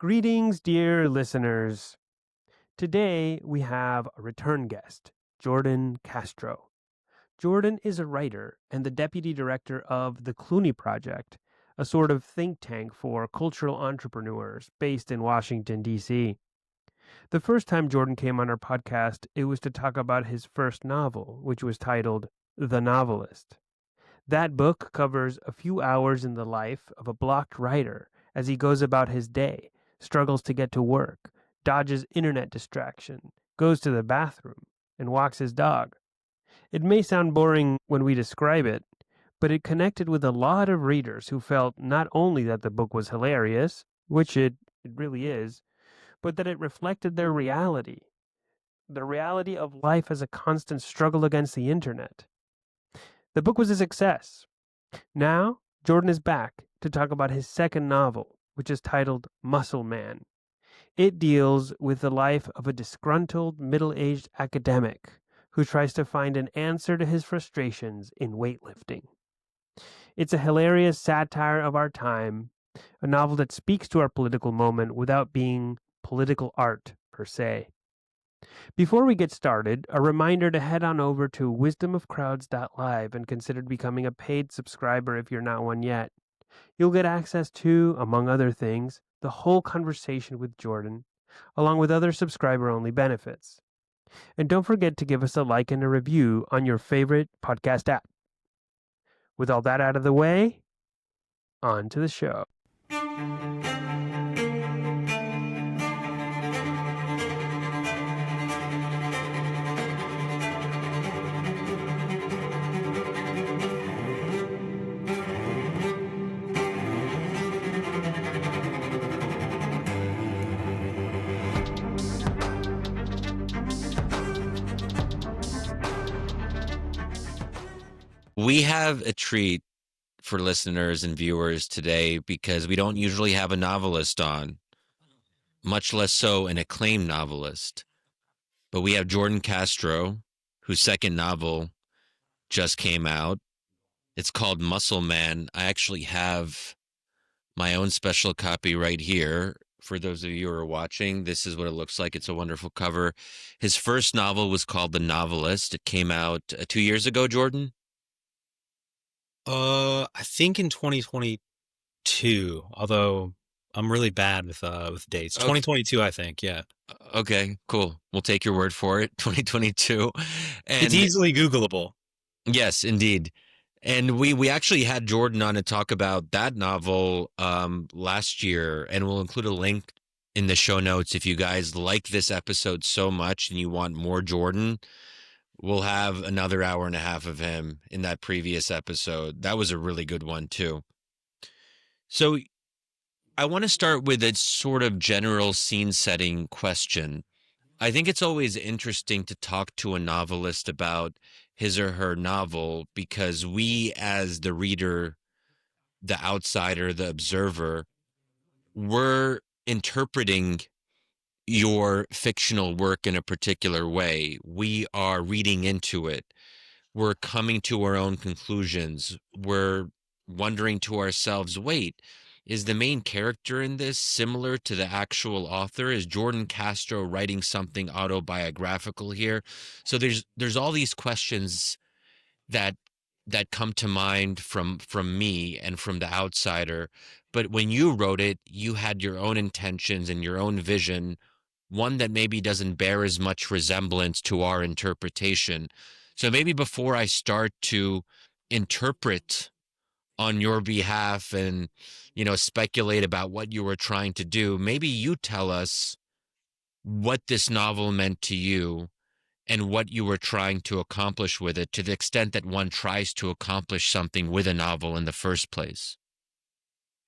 Greetings, dear listeners. Today we have a return guest, Jordan Castro. Jordan is a writer and the deputy director of the Cluny Project, a sort of think tank for cultural entrepreneurs based in Washington, D.C. The first time Jordan came on our podcast, it was to talk about his first novel, which was titled The Novelist. That book covers a few hours in the life of a blocked writer as he goes about his day, struggles to get to work, dodges internet distraction, goes to the bathroom, and walks his dog. It may sound boring when we describe it, but it connected with a lot of readers who felt not only that the book was hilarious, which it really is, but that it reflected their reality, the reality of life as a constant struggle against the internet. The book was a success. Now, Jordan is back to talk about his second novel, which is titled Muscle Man. It deals with the life of a disgruntled middle-aged academic who tries to find an answer to his frustrations in weightlifting. It's a hilarious satire of our time, a novel that speaks to our political moment without being political art per se. Before we get started, a reminder to head on over to wisdomofcrowds.live and consider becoming a paid subscriber if you're not one yet. You'll get access to, among other things, the whole conversation with Jordan, along with other subscriber-only benefits. And don't forget to give us a like and a review on your favorite podcast app. With all that out of the way, on to the show. We have a treat for listeners and viewers today because we don't usually have a novelist on, much less so an acclaimed novelist. But we have Jordan Castro, whose second novel just came out. It's called Muscle Man. I actually have my own special copy right here. For those of you who are watching, this is what it looks like. It's a wonderful cover. His first novel was called The Novelist. It came out 2 years ago, Jordan? I think in 2022, although I'm really bad with dates. Okay. 2022, I think, yeah. Okay, cool. We'll take your word for it. 2022. And It's easily Googleable. yes, indeed. And we actually had Jordan on to talk about that novel last year, and we'll include a link in the show notes if you guys like this episode so much and you want more Jordan. We'll have another hour and a half of him in that previous episode. That was a really good one, too. So I want to start with a sort of general scene setting question. I think it's always interesting to talk to a novelist about his or her novel because we, as the reader, the outsider, the observer, we're interpreting your fictional work in a particular way. We are reading into it. We're coming to our own conclusions. We're wondering to ourselves, wait, is the main character in this similar to the actual author? Is Jordan Castro writing something autobiographical here? So there's all these questions that come to mind from me and from the outsider. But when you wrote it, you had your own intentions and your own vision, one that maybe doesn't bear as much resemblance to our interpretation. So maybe before I start to interpret on your behalf and, speculate about what you were trying to do, maybe you tell us what this novel meant to you and what you were trying to accomplish with it, to the extent that one tries to accomplish something with a novel in the first place.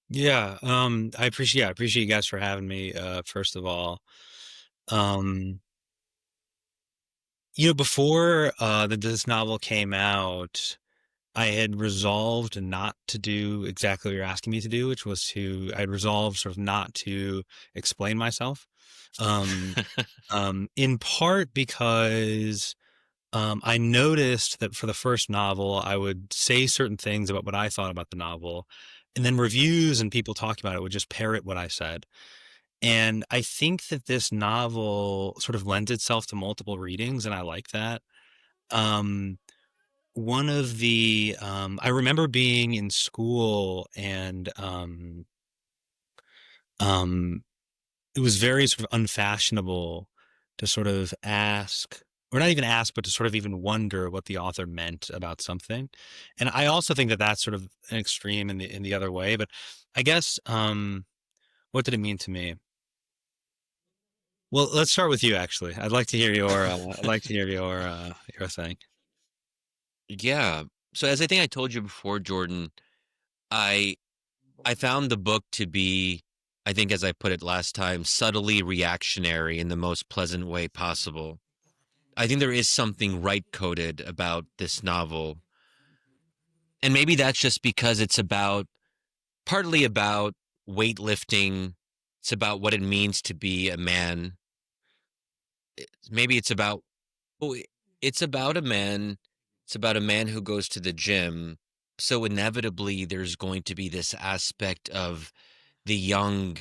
Yeah, I appreciate you guys for having me, first of all. Before this novel came out, I had resolved not to do exactly what you're asking me to do, which was I'd resolved sort of not to explain myself. In part because I noticed that for the first novel, I would say certain things about what I thought about the novel, and then reviews and people talking about it would just parrot what I said. And I think that this novel sort of lends itself to multiple readings, and I like that. Um, one of the I remember being in school, and um, it was very sort of unfashionable to sort of ask, or not even ask, but to sort of even wonder what the author meant about something. And I also think that that's sort of an extreme in the other way. But I guess what did it mean to me? Well, let's start with you. Actually, I'd like to hear your I'd like to hear your thing. Yeah. So as I think I told you before, Jordan, I I found the book to be, I think as I put it last time, subtly reactionary in the most pleasant way possible. I think there is something right coded about this novel. And maybe that's just because it's about partly about weightlifting. It's about what it means to be a man. Maybe it's about, oh, it's about a man. It's about a man who goes to the gym. So inevitably, there's going to be this aspect of the young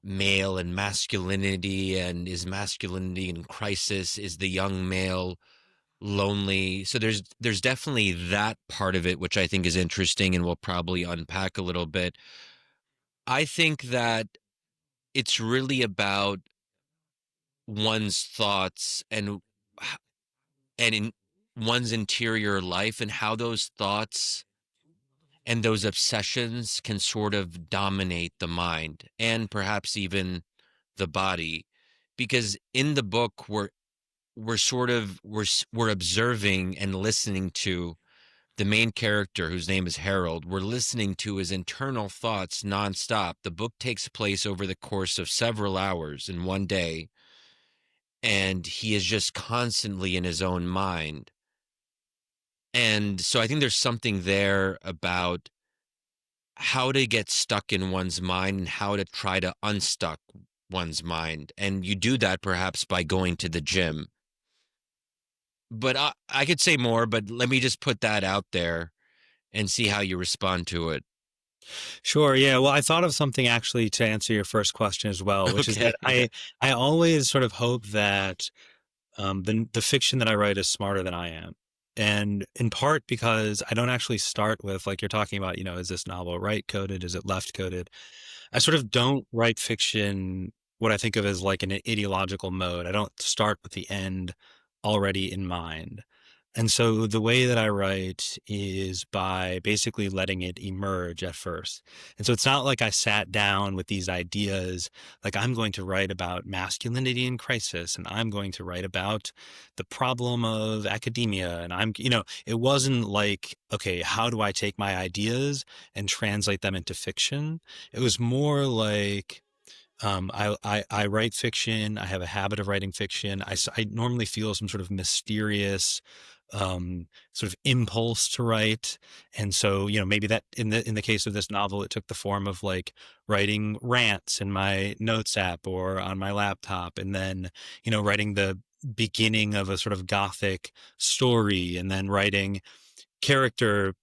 male and masculinity, and is masculinity in crisis? Is the young male lonely? So there's definitely that part of it, which I think is interesting and we'll probably unpack a little bit. I think that it's really about one's thoughts and in one's interior life, and how those thoughts and those obsessions can sort of dominate the mind and perhaps even the body. Because in the book we're sort of we're observing and listening to the main character, whose name is Harold. We're listening to his internal thoughts nonstop. The book takes place over the course of several hours in one day, and he is just constantly in his own mind. And so I think there's something there about how to get stuck in one's mind and how to try to unstuck one's mind. And you do that perhaps by going to the gym. But I could say more, but let me just put that out there and see how you respond to it. Sure. Yeah. Well, I thought of something actually to answer your first question as well, which is Okay. that I always sort of hope that the fiction that I write is smarter than I am. And in part because I don't actually start with, like you're talking about, is this novel right coded? Is it left coded? I sort of don't write fiction what I think of as like an ideological mode. I don't start with the end already in mind. And so the way that I write is by basically letting it emerge at first. And so it's not like I sat down with these ideas, like I'm going to write about masculinity in crisis, and I'm going to write about the problem of academia. And it wasn't like, okay, how do I take my ideas and translate them into fiction? It was more like, I write fiction. I have a habit of writing fiction. I normally feel some sort of mysterious sort of impulse to write. And so, maybe that in the case of this novel, it took the form of like writing rants in my notes app or on my laptop, and then, writing the beginning of a sort of gothic story, and then writing character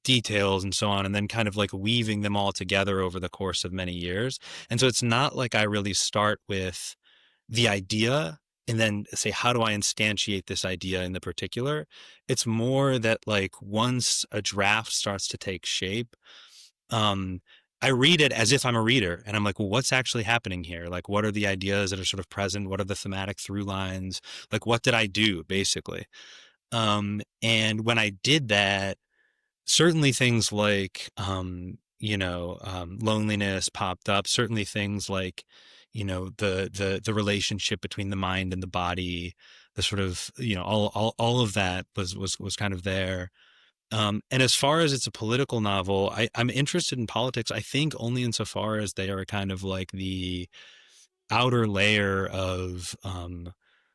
details and so on, and then kind of like weaving them all together over the course of many years. And so it's not like I really start with the idea and then say, how do I instantiate this idea in the particular? It's more that like once a draft starts to take shape, um, I read it as if I'm a reader, and I'm like, well, what's actually happening here? Like, what are the ideas that are sort of present? What are the thematic through lines? Like, what did I do basically? And when I did that, certainly things like, loneliness popped up. Certainly things like, the relationship between the mind and the body, the sort of, all of that was kind of there. And as far as it's a political novel, I'm interested in politics, I think only insofar as they are kind of like the outer layer of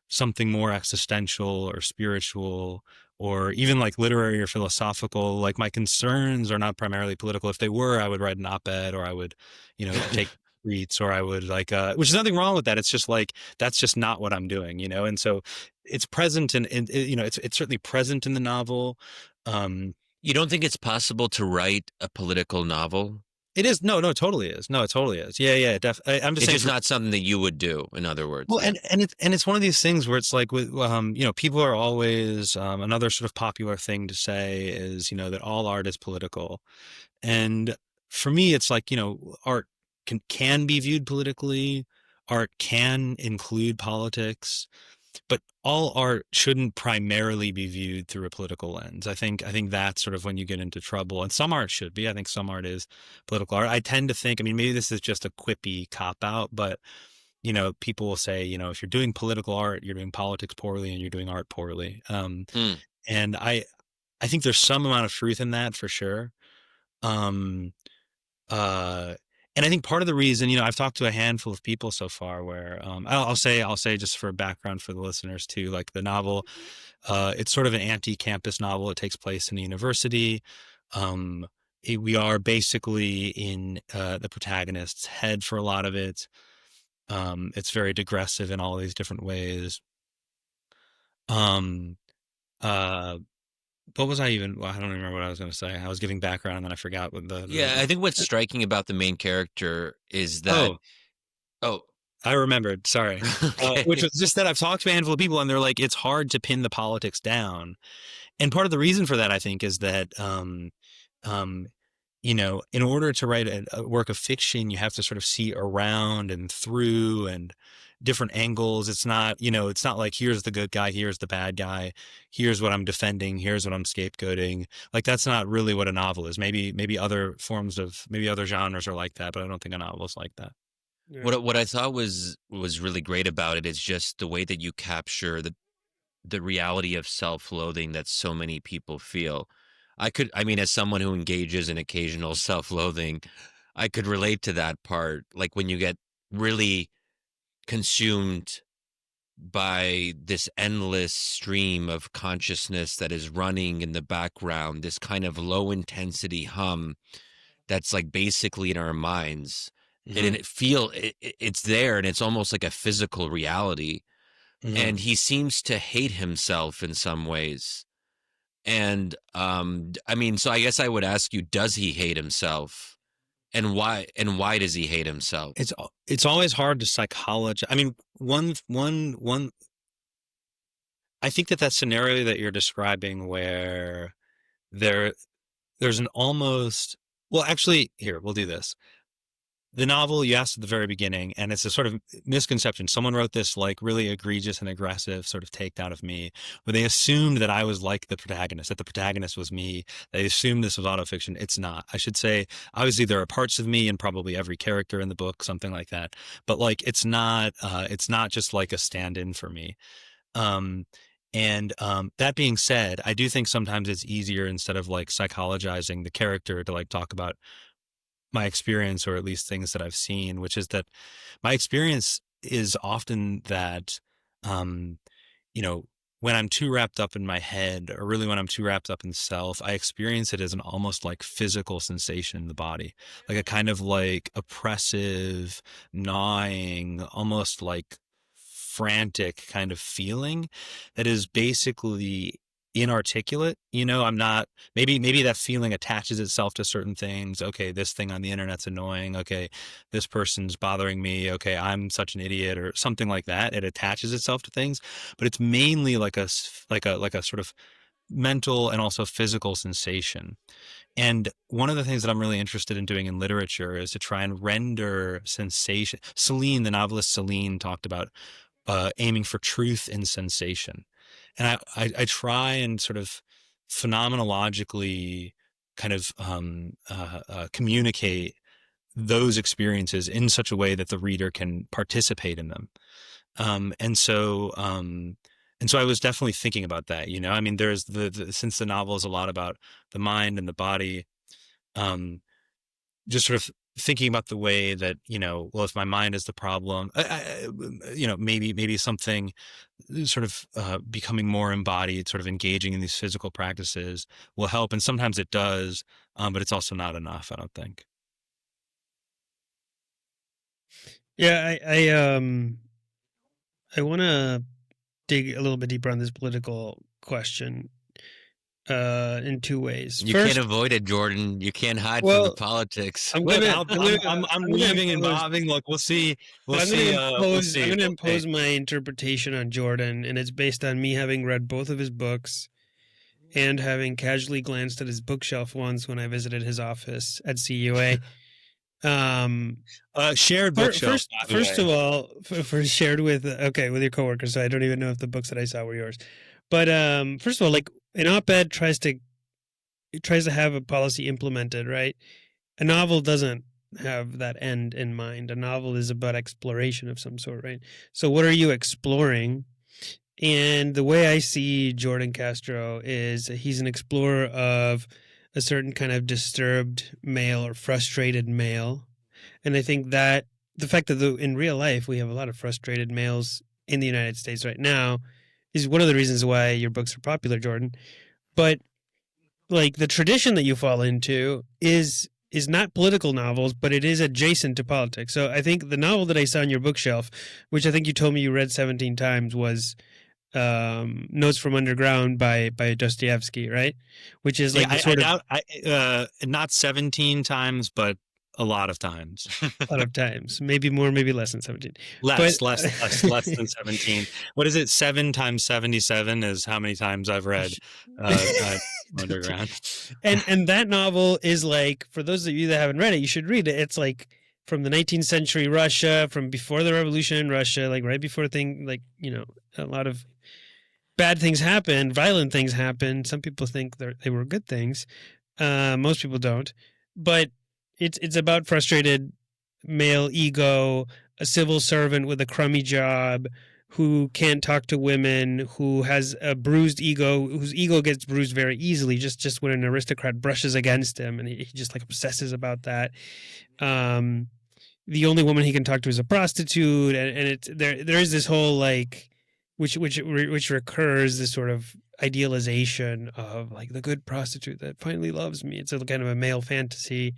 something more existential or spiritual, or even like literary or philosophical. Like my concerns are not primarily political. If they were, I would write an op-ed, or I would, take tweets, or I would like, which is nothing wrong with that. It's just like, that's just not what I'm doing, And so it's present and it's certainly present in the novel. You don't think it's possible to write a political novel? It is. No, no, it totally is. No, it totally is. Yeah, yeah. I'm just It's saying. just not something that you would do, in other words. Well, Yeah. and it's one of these things where it's like with people are always another sort of popular thing to say is that all art is political, and for me it's like art can be viewed politically, art can include politics, but all art shouldn't primarily be viewed through a political lens. I think that's sort of when you get into trouble. And some art should be. I think some art is political art. I tend to think, I mean, maybe this is just a quippy cop out, but people will say, if you're doing political art, you're doing politics poorly and you're doing art poorly. Mm. And I think there's some amount of truth in that for sure. Um, uh, and I think part of the reason, I've talked to a handful of people so far where, I'll say just for background for the listeners too, like the novel, it's sort of an anti-campus novel. It takes place in a university. We are basically in the protagonist's head for a lot of it. It's very digressive in all these different ways. Um, uh, what was I even? Well, I don't remember what I was going to say. I was giving background and then I forgot what Yeah, I think what's striking about the main character is that. Oh, Oh, I remembered. Sorry. Which okay. was just that I've talked to a handful of people and they're like, it's hard to pin the politics down. And part of the reason for that, I think, is that, um, in order to write a work of fiction, you have to sort of see around and through and different angles. It's not like here's the good guy, here's the bad guy, here's what I'm defending, here's what I'm scapegoating. Like that's not really what a novel is. Maybe other maybe other genres are like that, but I don't think a novel is like that. Yeah. What I thought was really great about it is just the way that you capture the reality of self-loathing that so many people feel. I mean, as someone who engages in occasional self-loathing, I could relate to that part. Like when you get really consumed by this endless stream of consciousness that is running in the background, this kind of low intensity hum that's like basically in our minds. And Hmm. it's there and it's almost like a physical reality. Hmm. And he seems to hate himself in some ways. And I mean, so I guess I would ask you, does he hate himself? And why does he hate himself? It's always hard to psychologize. I mean, one. I think that scenario that you're describing where there there's an almost well, actually, here we'll do this. The novel you asked at the very beginning, and it's a sort of misconception. Someone wrote this like really egregious and aggressive sort of takedown of me, where they assumed that I was like the protagonist, that the protagonist was me. They assumed this was autofiction. It's not. I should say, obviously, there are parts of me in probably every character in the book, something like that. But like, it's not. It's not just like a stand-in for me. Um, and that being said, I do think sometimes it's easier instead of like psychologizing the character to like talk about my experience or at least things that I've seen, which is that my experience is often that, um, you know, when I'm too wrapped up in my head, or really when I'm too wrapped up in self, I experience it as an almost like physical sensation in the body, like a kind of like oppressive, gnawing, almost like frantic kind of feeling that is basically inarticulate. I'm not, maybe that feeling attaches itself to certain things. Okay, this thing on the internet's annoying. Okay, this person's bothering me. Okay, I'm such an idiot or something like that. It attaches itself to things, but it's mainly like a sort of mental and also physical sensation. And one of the things that I'm really interested in doing in literature is to try and render sensation. Celine, the novelist Celine, talked about aiming for truth in sensation. And I try and sort of phenomenologically kind of communicate those experiences in such a way that the reader can participate in them. Um, and so um, and so I was definitely thinking about that. I mean, there's since the novel is a lot about the mind and the body, um, just sort of thinking about the way that well, if my mind is the problem, maybe something sort of becoming more embodied, sort of engaging in these physical practices will help, and sometimes it does, but it's also not enough, I don't think. Yeah, I want to dig a little bit deeper on this political question. in two ways. You First, can't avoid it, Jordan. You can't hide from the politics. I'm leaving and bobbing. Look, we'll see. We'll see. We'll see. I'm going to impose my interpretation on Jordan, and it's based on me having read both of his books and having casually glanced at his bookshelf once when I visited his office at CUA. Shared bookshelf. First of all, for shared with your coworkers. So I don't even know if the books that I saw were yours. But first of all, like an op-ed tries to have a policy implemented, right? A novel doesn't have that end in mind. A novel is about exploration of some sort, right? So what are you exploring? And the way I see Jordan Castro is he's an explorer of a certain kind of disturbed male or frustrated male. And I think that the fact that in real life we have a lot of frustrated males in the United States right now is one of the reasons why your books are popular, Jordan. But like the tradition that you fall into is not political novels, but it is adjacent to politics. So I think the novel that I saw on your bookshelf, which I think you told me you read 17 times, was Notes from Underground by Dostoevsky, right? Which is like not 17 times, but a lot of times. A lot of times. Maybe more, maybe less than 17. Less than 17. What is it? 7 times 77 is how many times I've read Underground. And that novel is like, for those of you that haven't read it, you should read it. It's like from the 19th century Russia, from before the revolution in Russia, like right before a lot of bad things happened, violent things happened. Some people think they were good things. Most people don't. But it's about frustrated male ego, a civil servant with a crummy job who can't talk to women, who has a bruised ego, whose ego gets bruised very easily just when an aristocrat brushes against him, and he just like obsesses about that. The only woman he can talk to is a prostitute, and there is this whole like which recurs, this sort of idealization of like the good prostitute that finally loves me. It's a kind of a male fantasy.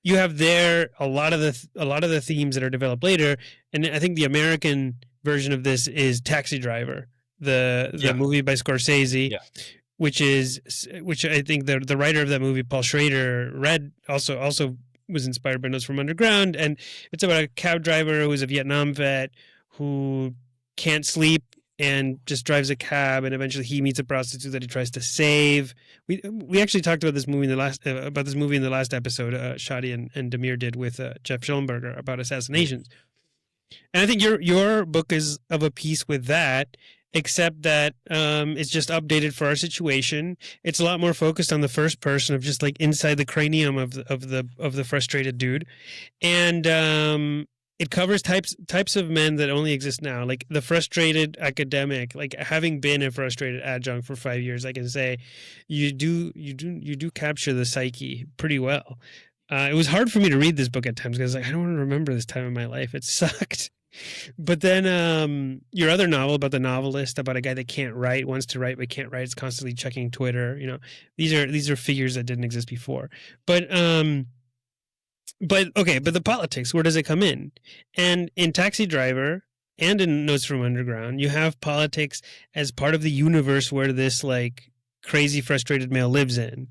You have there a lot of the themes that are developed later, and I think the American version of this is Taxi Driver, the movie by Scorsese, which I think the writer of that movie, Paul Schrader, read also was inspired by Notes from Underground, and it's about a cab driver who is a Vietnam vet who can't sleep and just drives a cab, and eventually he meets a prostitute that he tries to save. We actually talked about this movie in the last episode. Shadi and Demir did with Jeff Schellenberger about assassinations. And I think your book is of a piece with that, except that it's just updated for our situation. It's a lot more focused on the first person of just like inside the cranium of the frustrated dude, and it covers types of men that only exist now, like the frustrated academic. Like having been a frustrated adjunct for 5 years, I can say you do capture the psyche pretty well. It was hard for me to read this book at times because I don't want to remember this time in my life. It sucked. But then your other novel about the novelist, about a guy that can't write, wants to write but can't write, is constantly checking Twitter. These are figures that didn't exist before. But the politics, where does it come in? And in Taxi Driver and in Notes from Underground, you have politics as part of the universe where this like crazy frustrated male lives in.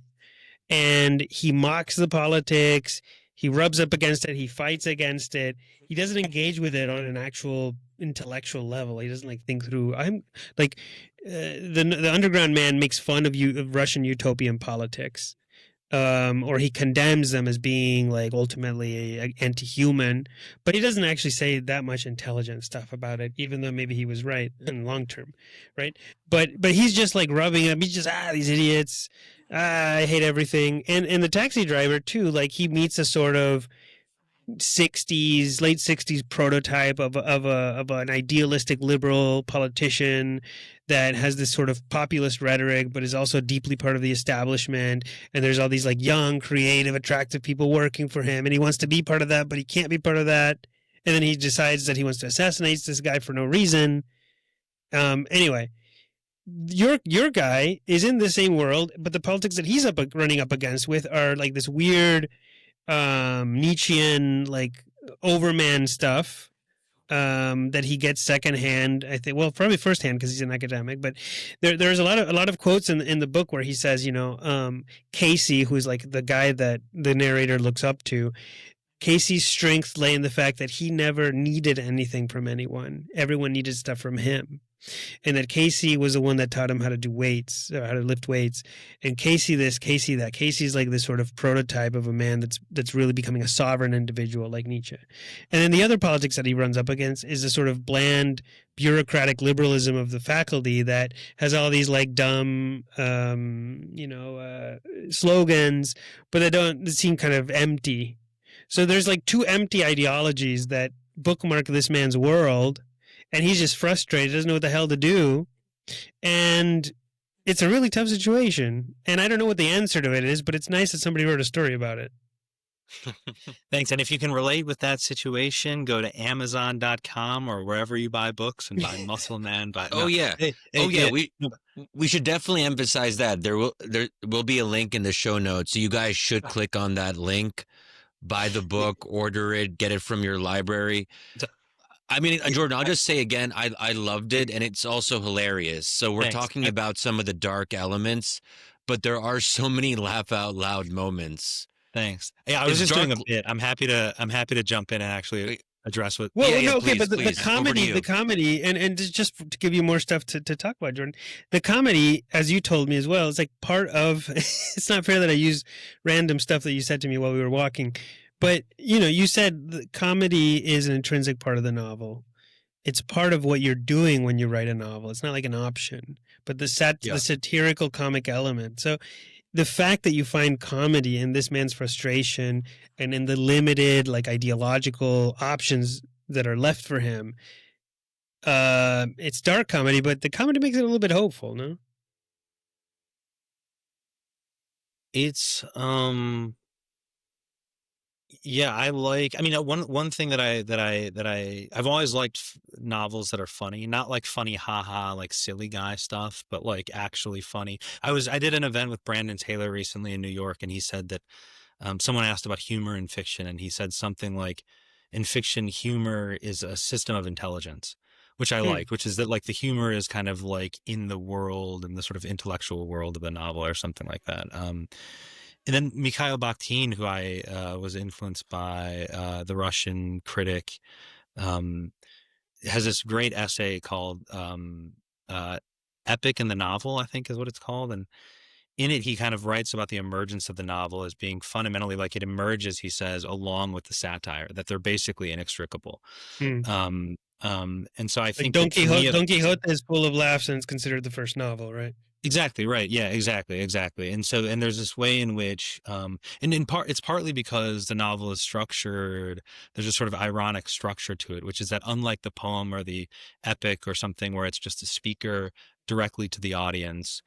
And he mocks the politics, he rubs up against it, he fights against it. He doesn't engage with it on an actual intellectual level. He doesn't like think through. The underground man makes fun of Russian utopian politics. Or he condemns them as being like ultimately anti-human, but he doesn't actually say that much intelligent stuff about it, even though maybe he was right in the long term, right? But he's just like rubbing up. He's just these idiots. I hate everything. And the Taxi Driver too. Like he meets a sort of late 60s prototype of an idealistic liberal politician that has this sort of populist rhetoric, but is also deeply part of the establishment. And there's all these like young, creative, attractive people working for him, and he wants to be part of that, but he can't be part of that. And then he decides that he wants to assassinate this guy for no reason. Anyway, your guy is in the same world, but the politics that he's running up against with are like this weird Nietzschean like overman stuff, that he gets secondhand. I think, well, probably firsthand because he's an academic. But there's a lot of quotes in the book where he says, Casey, who's like the guy that the narrator looks up to. Casey's strength lay in the fact that he never needed anything from anyone. Everyone needed stuff from him. And that Casey was the one that taught him how to do weights, or how to lift weights. And Casey this, Casey that. Casey's like this sort of prototype of a man that's really becoming a sovereign individual like Nietzsche. And then the other politics that he runs up against is a sort of bland bureaucratic liberalism of the faculty that has all these like dumb, slogans, but they seem kind of empty. So there's like two empty ideologies that bookmark this man's world. And he's just frustrated, doesn't know what the hell to do. And it's a really tough situation. And I don't know what the answer to it is, but it's nice that somebody wrote a story about it. Thanks. And if you can relate with that situation, go to Amazon.com or wherever you buy books and buy Muscle Man. We should definitely emphasize that. There will be a link in the show notes. So you guys should click on that link, buy the book, order it, get it from your library. I mean, Jordan, I'll just say again, I loved it, and it's also hilarious. So we're talking about some of the dark elements, but there are so many laugh out loud moments. Thanks. Yeah, I was just doing a bit. I'm happy to jump in and actually address what. Well, the comedy, and just to give you more stuff to talk about, Jordan, the comedy, as you told me as well, is like part of. It's not fair that I use random stuff that you said to me while we were walking. But, you said the comedy is an intrinsic part of the novel. It's part of what you're doing when you write a novel. It's not like an option, but the satirical comic element. So the fact that you find comedy in this man's frustration and in the limited, like, ideological options that are left for him, it's dark comedy, but the comedy makes it a little bit hopeful, no? It's, yeah, one thing that I've always liked novels that are funny, not like funny haha like silly guy stuff, but like actually funny. I did an event with Brandon Taylor recently in New York, and he said that someone asked about humor in fiction, and he said something like, in fiction, humor is a system of intelligence, which I like, which is that like the humor is kind of like in the world, in the sort of intellectual world of the novel or something like that. And then Mikhail Bakhtin, who I was influenced by, the Russian critic, has this great essay called Epic in the Novel, I think is what it's called. And in it, he kind of writes about the emergence of the novel as being fundamentally like it emerges, he says, along with the satire, that they're basically inextricable. And so I think Don Quixote is full of laughs and it's considered the first novel, right? Exactly right. Yeah, exactly. And there's this way in which, and in part, it's partly because the novel is structured. There's a sort of ironic structure to it, which is that unlike the poem or the epic or something where it's just a speaker directly to the audience,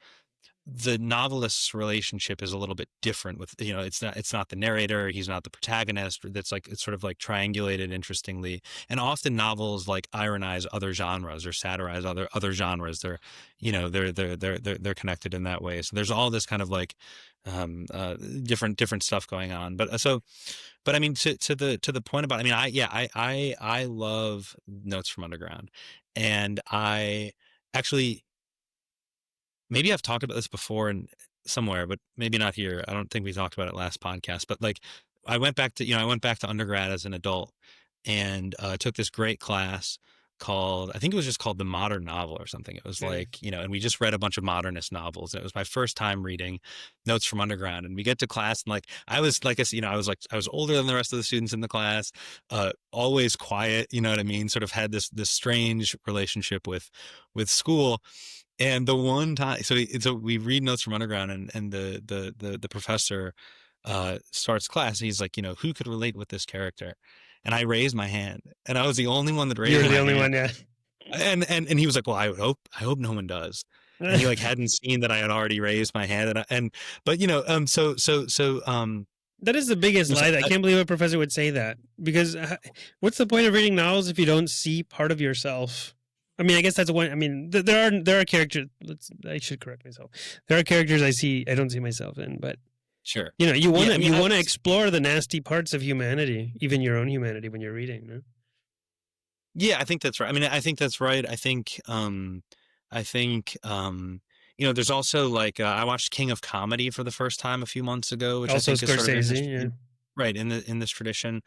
the novelist's relationship is a little bit different with, it's not the narrator. He's not the protagonist. It's sort of like triangulated interestingly. And often novels like ironize other genres or satirize other genres. They're, they're connected in that way. So there's all this kind of like, different stuff going on. But I mean, to the point about, I love Notes from Underground, and I actually, maybe I've talked about this before and somewhere, but maybe not here. I don't think we talked about it last podcast, but like I went back to undergrad as an adult and took this great class called, I think it was just called The Modern Novel or something. It was like, and we just read a bunch of modernist novels. And it was my first time reading Notes from Underground. And we get to class and like, I was older than the rest of the students in the class, always quiet, you know what I mean? Sort of had this strange relationship with school. And the one time, so we read Notes from Underground, and the professor starts class. And he's like, who could relate with this character? And I raised my hand, and I was the only one that raised. You're the only one, yeah. And he was like, well, I hope no one does. And he like hadn't seen that I had already raised my hand, that is the biggest lie. I can't believe a professor would say that, because what's the point of reading novels if you don't see part of yourself? I mean, I guess that's one. I mean, there are characters. I should correct myself. There are characters I don't see myself in, but sure. You want to explore the nasty parts of humanity, even your own humanity, when you're reading. No? Yeah, I think that's right. I mean, I think that's right. I think, there's also like, I watched King of Comedy for the first time a few months ago, which I Also think is sort of in this, Scorsese, yeah. right, in this tradition.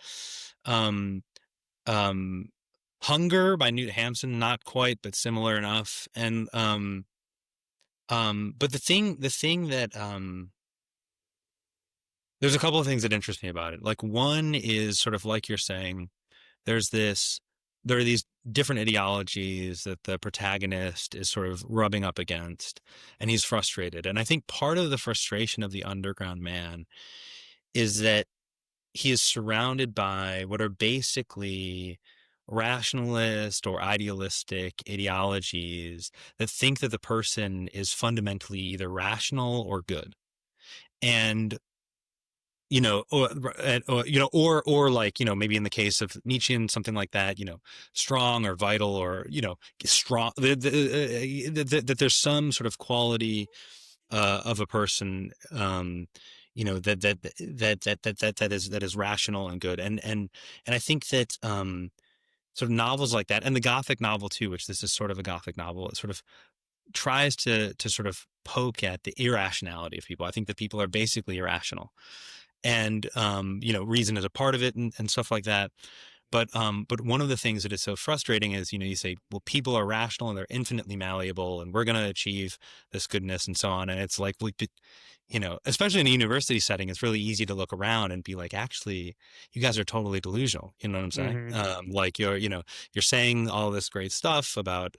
Um, um, Hunger by Newt Hampson, not quite, but similar enough. And, but the thing that, there's a couple of things that interest me about it. Like, one is sort of like you're saying, there's this there are these different ideologies that the protagonist is sort of rubbing up against, and he's frustrated. And I think part of the frustration of the underground man is that he is surrounded by what are basically rationalist or idealistic ideologies that think that the person is fundamentally either rational or good. And or like, maybe in the case of Nietzschean, something like that, strong or vital, or, strong, that there's some sort of quality of a person, that is rational and good. And I think that, sort of novels like that, and the Gothic novel too, which this is sort of a Gothic novel, it sort of tries to sort of poke at the irrationality of people. I think that people are basically irrational, and reason is a part of it, and stuff like that. But one of the things that is so frustrating is, you say, well, people are rational and they're infinitely malleable, and we're going to achieve this goodness and so on. And it's like, especially in a university setting, it's really easy to look around and be like, actually, you guys are totally delusional. You know what I'm saying? Like, you're saying all this great stuff about,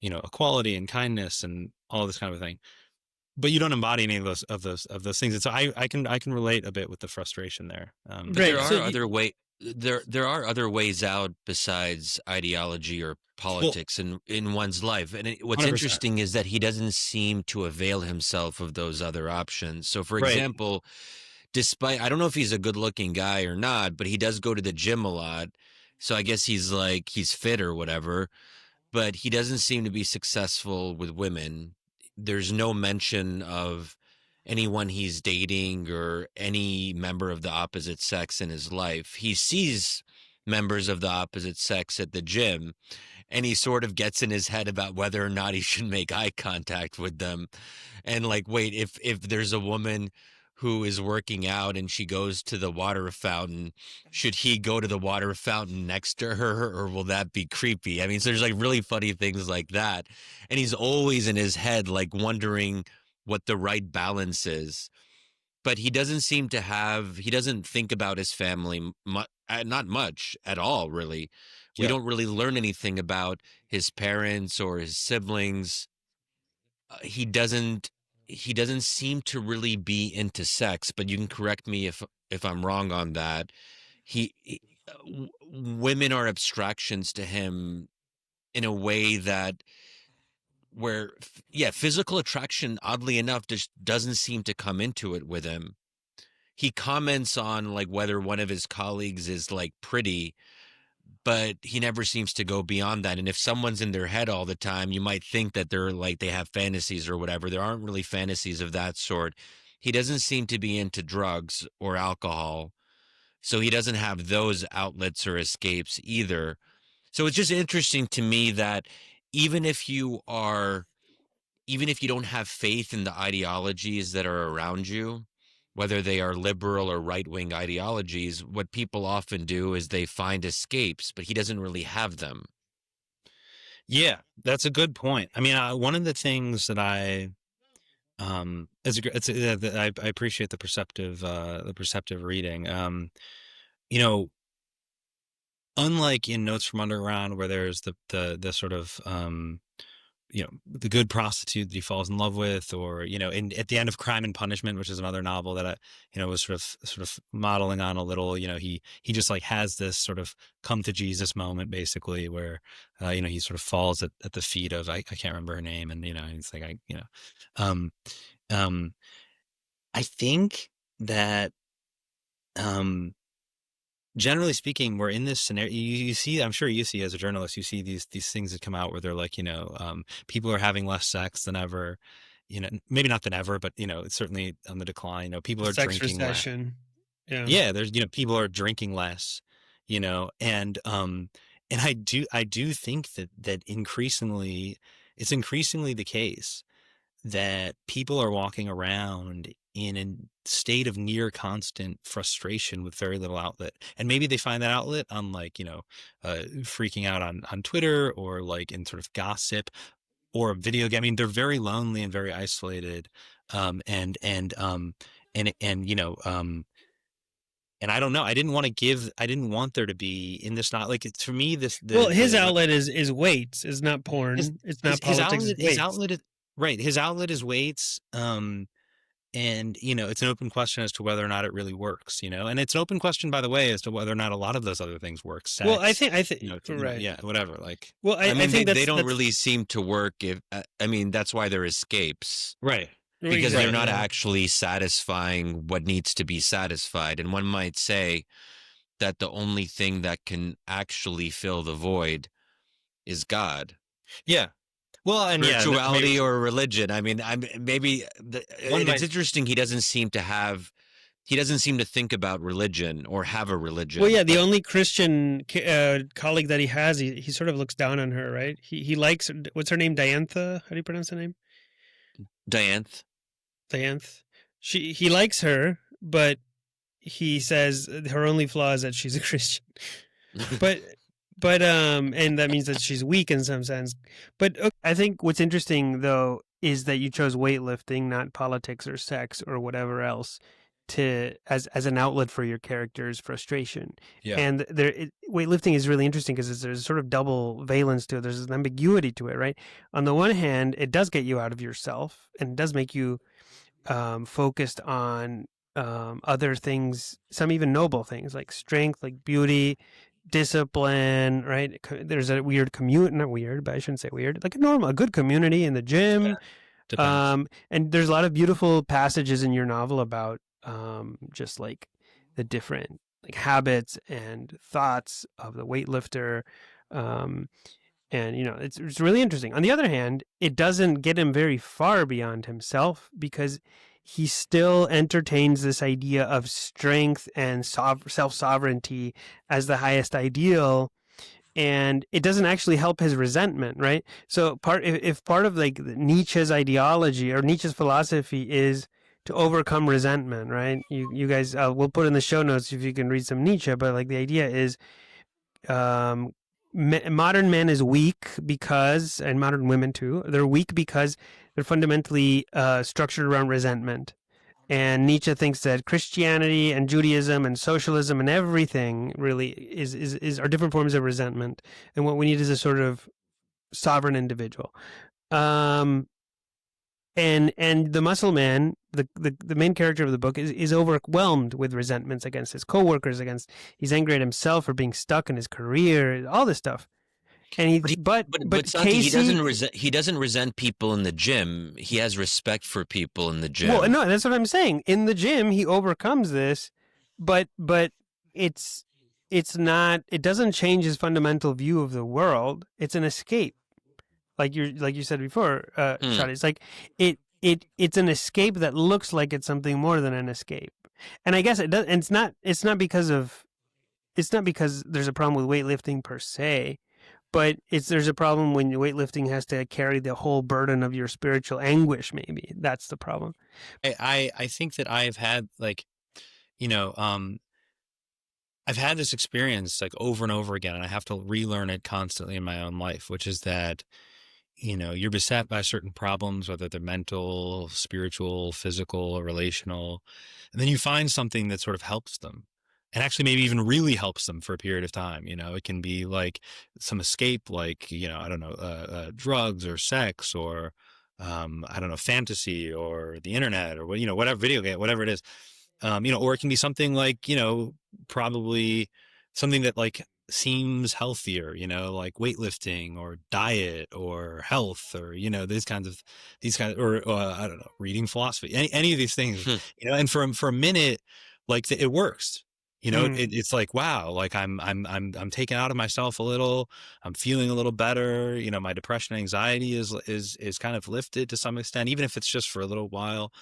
equality and kindness and all this kind of thing, but you don't embody any of those things. And so I can relate a bit with the frustration there. But there are there are other ways out besides ideology or politics in one's life. And what's 100%. interesting is that he doesn't seem to avail himself of those other options. So, for Right. example, despite, I don't know if he's a good looking guy or not, but he does go to the gym a lot. So I guess he's fit or whatever, but he doesn't seem to be successful with women. There's no mention of anyone he's dating or any member of the opposite sex in his life. He sees members of the opposite sex at the gym, and he sort of gets in his head about whether or not he should make eye contact with them. And like, wait, if there's a woman who is working out and she goes to the water fountain, should he go to the water fountain next to her, or will that be creepy? I mean, so there's like really funny things like that. And he's always in his head, like wondering what the right balance is. But he doesn't seem to have, he doesn't think about his family, not much at all, really. We Yeah. don't really learn anything about his parents or his siblings. He doesn't seem to really be into sex, but you can correct me if I'm wrong on that. Women are abstractions to him in a way that where physical attraction, oddly enough, just doesn't seem to come into it with him. He comments on like whether one of his colleagues is like pretty, but he never seems to go beyond that. And if someone's in their head all the time, you might think that they're like, they have fantasies or whatever. There aren't really fantasies of that sort. He doesn't seem to be into drugs or alcohol, so he doesn't have those outlets or escapes either. So it's just interesting to me that even if you don't have faith in the ideologies that are around you, whether they are liberal or right-wing ideologies, what people often do is they find escapes, but he doesn't really have them. Yeah, that's a good point. I mean, one of the things that I I appreciate the perceptive reading. Unlike in Notes from Underground, where there's the sort of the good prostitute that he falls in love with, or at the end of Crime and Punishment, which is another novel that I was sort of modeling on a little. He just like has this sort of come to Jesus moment, basically, where he sort of falls at the feet of, I can't remember her name, and it's like I think that generally speaking, we're in this scenario. You see, I'm sure you see as a journalist, you see these things that come out where they're like, people are having less sex than ever. Maybe not than ever, but it's certainly on the decline. People are Sex drinking recession. less. Yeah, there's people are drinking less. And And I do think that increasingly, it's increasingly the case that people are walking around in a state of near constant frustration with very little outlet. And maybe they find that outlet on, like, freaking out on Twitter, or like in sort of gossip or a video game. I mean, they're very lonely and very isolated. And I don't know. I didn't want there to be in this, not like, for me, Well, his outlet is weights, is not his porn. It's not politics. his outlet is right. His outlet is weights. And it's an open question as to whether or not it really works, and it's an open question, by the way, as to whether or not a lot of those other things work. Sex, well, I think right. Yeah, whatever. Like, well, I mean, think they don't really seem to work. If I mean, that's why they're escapes, right? Because they're not actually satisfying what needs to be satisfied. And one might say that the only thing that can actually fill the void is God. Yeah. Well, and spirituality or religion. I mean, it's interesting. He doesn't seem to think about religion or have a religion. Well, yeah, the only Christian colleague that he has, he sort of looks down on her, right? He likes, what's her name? Diantha? How do you pronounce her name? Dianth. He likes her, but he says her only flaw is that she's a Christian. But and that means that she's weak in some sense. But I think what's interesting, though, is that you chose weightlifting, not politics or sex or whatever else, as an outlet for your character's frustration. Yeah. And weightlifting is really interesting because there's sort of double valence to it. There's an ambiguity to it, right? On the one hand, it does get you out of yourself, and it does make you focused on other things, some even noble things like strength, like beauty, discipline, right? There's a weird not weird, but I shouldn't say weird, like a good community in the gym. Yeah, and there's a lot of beautiful passages in your novel about just like the different like habits and thoughts of the weightlifter. And it's really interesting. On the other hand, it doesn't get him very far beyond himself, because he still entertains this idea of strength and self-sovereignty as the highest ideal, and it doesn't actually help his resentment, right? So if part of like Nietzsche's ideology or Nietzsche's philosophy is to overcome resentment, right? You guys, we'll put in the show notes if you can read some Nietzsche, but like the idea is modern men is weak because, and modern women too, they're weak because they're fundamentally structured around resentment. And Nietzsche thinks that Christianity and Judaism and socialism and everything really are different forms of resentment. And what we need is a sort of sovereign individual. And the muscle man, the main character of the book, is overwhelmed with resentments against his coworkers, he's angry at himself for being stuck in his career, all this stuff. And but Santi, he doesn't resent people in the gym. He has respect for people in the gym. Well, no, that's what I'm saying. In the gym, he overcomes this, but it's not. It doesn't change his fundamental view of the world. It's an escape, like you said before, Shadi. It's like it's an escape that looks like it's something more than an escape. And I guess it does. And it's not because there's a problem with weightlifting per se. But there's a problem when weightlifting has to carry the whole burden of your spiritual anguish. Maybe that's the problem. I think that I've had I've had this experience like over and over again, and I have to relearn it constantly in my own life, which is that you're beset by certain problems, whether they're mental, spiritual, physical, or relational, and then you find something that sort of helps them. And actually maybe even really helps them for a period of time. It can be like some escape, like, I don't know, drugs or sex or, I don't know, fantasy or the internet or, whatever, video game, whatever it is. Or it can be something like, probably something that like seems healthier, like weightlifting or diet or health or, these kinds of, or I don't know, reading philosophy, any of these things, and for a minute, like it works. It's like, wow, like I'm taken out of myself a little. I'm feeling a little better. My depression and anxiety is kind of lifted to some extent, even if it's just for a little while.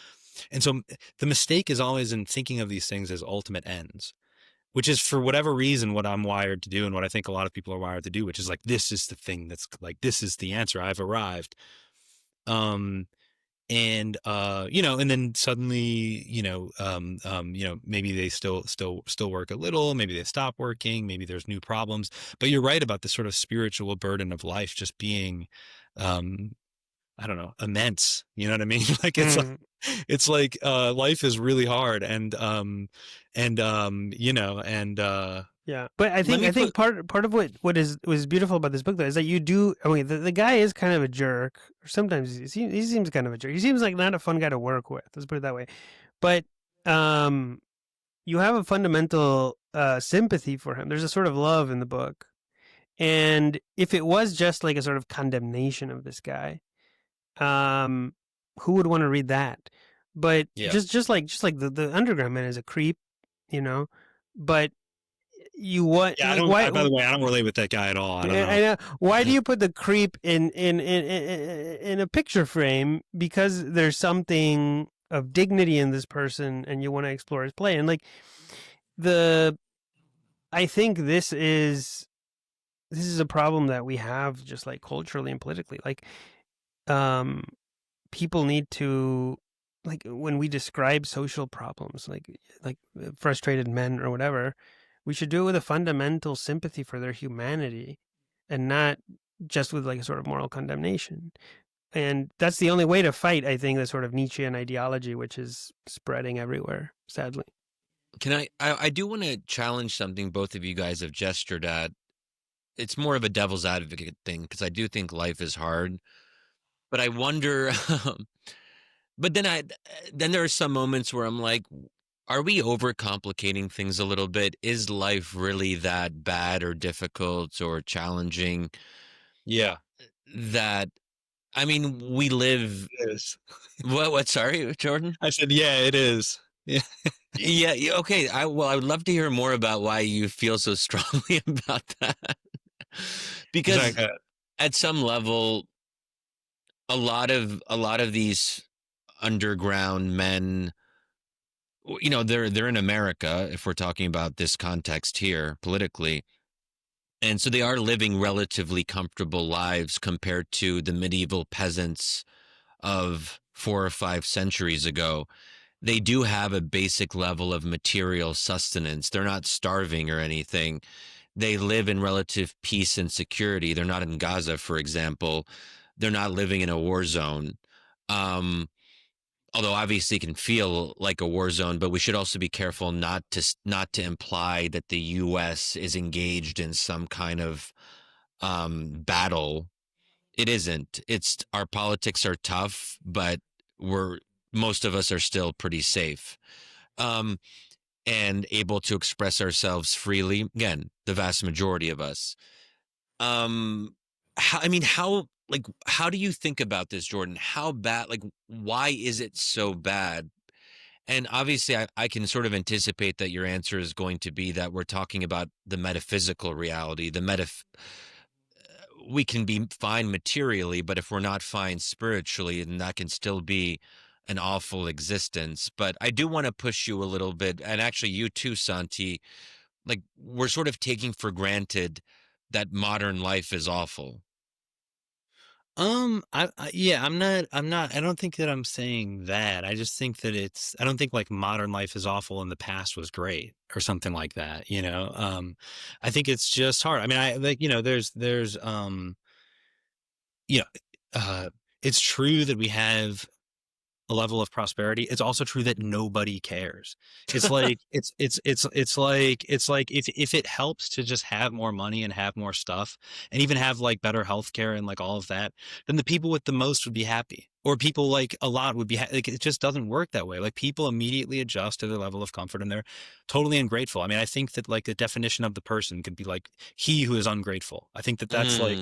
And so the mistake is always in thinking of these things as ultimate ends. which is for whatever reason what I'm wired to do and what I think a lot of people are wired to do, which is like, this is the thing that's like, this is the answer. I've arrived. And and then suddenly, maybe they still work a little, maybe they stop working, maybe there's new problems. But you're right about the sort of spiritual burden of life just being I don't know, immense. You know what I mean? Like it's like life is really hard yeah. But I think part of what was beautiful about this book though is that you do. I mean, the guy is kind of a jerk. Or sometimes he seems kind of a jerk. He seems like not a fun guy to work with. Let's put it that way. But you have a fundamental sympathy for him. There's a sort of love in the book, and if it was just like a sort of condemnation of this guy, who would want to read that? But just like the Underground Man is a creep, but you what? Yeah, by the way, I don't relate with that guy at all. I don't know. I know. Why do you put the creep in a picture frame? Because there's something of dignity in this person, and you want to explore his play. And like I think this is a problem that we have just like culturally and politically. Like, people need to, like, when we describe social problems, like frustrated men or whatever, we should do it with a fundamental sympathy for their humanity and not just with like a sort of moral condemnation. And that's the only way to fight, I think, the sort of Nietzschean ideology, which is spreading everywhere, sadly. Can I do want to challenge something both of you guys have gestured at. It's more of a devil's advocate thing, because I do think life is hard. But I wonder, but then there are some moments where I'm like, are we overcomplicating things a little bit? Is life really that bad or difficult or challenging? Yeah. That, I mean, we live. It is. What? Sorry, Jordan? I said, yeah, it is. Yeah. Yeah. Okay. I would love to hear more about why you feel so strongly about that. Because at some level, a lot of these underground men, they're in America, if we're talking about this context here politically. And so they are living relatively comfortable lives compared to the medieval peasants of 4 or 5 centuries ago. They do have a basic level of material sustenance. They're not starving or anything. They live in relative peace and security. They're not in Gaza, for example. They're not living in a war zone. Although obviously it can feel like a war zone, but we should also be careful not to imply that the U.S. is engaged in some kind of battle. It isn't. It's our politics are tough, but most of us are still pretty safe, and able to express ourselves freely. Again, the vast majority of us. How do you think about this, Jordan? How bad, like, why is it so bad? And obviously I can sort of anticipate that your answer is going to be that we're talking about the metaphysical reality. We can be fine materially, but if we're not fine spiritually, then that can still be an awful existence. But I do want to push you a little bit, and actually you too, Santi. Like, we're sort of taking for granted that modern life is awful. I don't think that I'm saying that. I just think that I don't think like modern life is awful and the past was great or something like that, I think it's just hard. I mean, it's true that we have a level of prosperity. It's also true that nobody cares. It's like it's like if it helps to just have more money and have more stuff and even have like better healthcare and like all of that, then the people with the most would be happy, or people like a lot would be like, it just doesn't work that way. Like, people immediately adjust to their level of comfort and they're totally ungrateful. I mean, I think that like the definition of the person could be like he who is ungrateful. I think that that's like.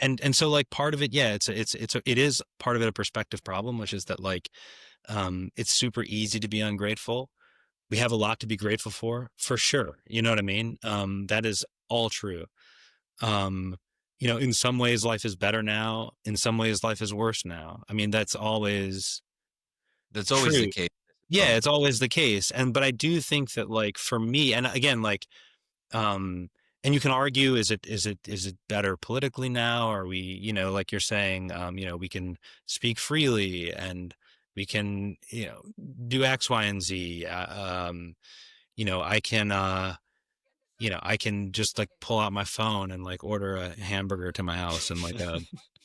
And so like part of it, yeah, it is part of it a perspective problem, which is that like, it's super easy to be ungrateful. We have a lot to be grateful for sure. You know what I mean? That is all true. In some ways life is better now. In some ways life is worse now. I mean, that's always the case. Yeah, it's always the case. But I do think that, like, for me, and again, like, and you can argue, is it better politically now? Are we, like you're saying, we can speak freely and we can, do X, Y, and Z. I can, I can just like pull out my phone and like order a hamburger to my house, and like a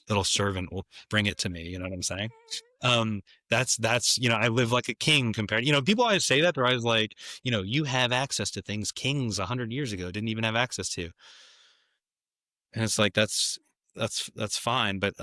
little servant will bring it to me. You know what I'm saying? That's, I live like a king compared, people always say that. They're always like, you have access to things kings 100 years ago didn't even have access to. And it's like, that's fine. But,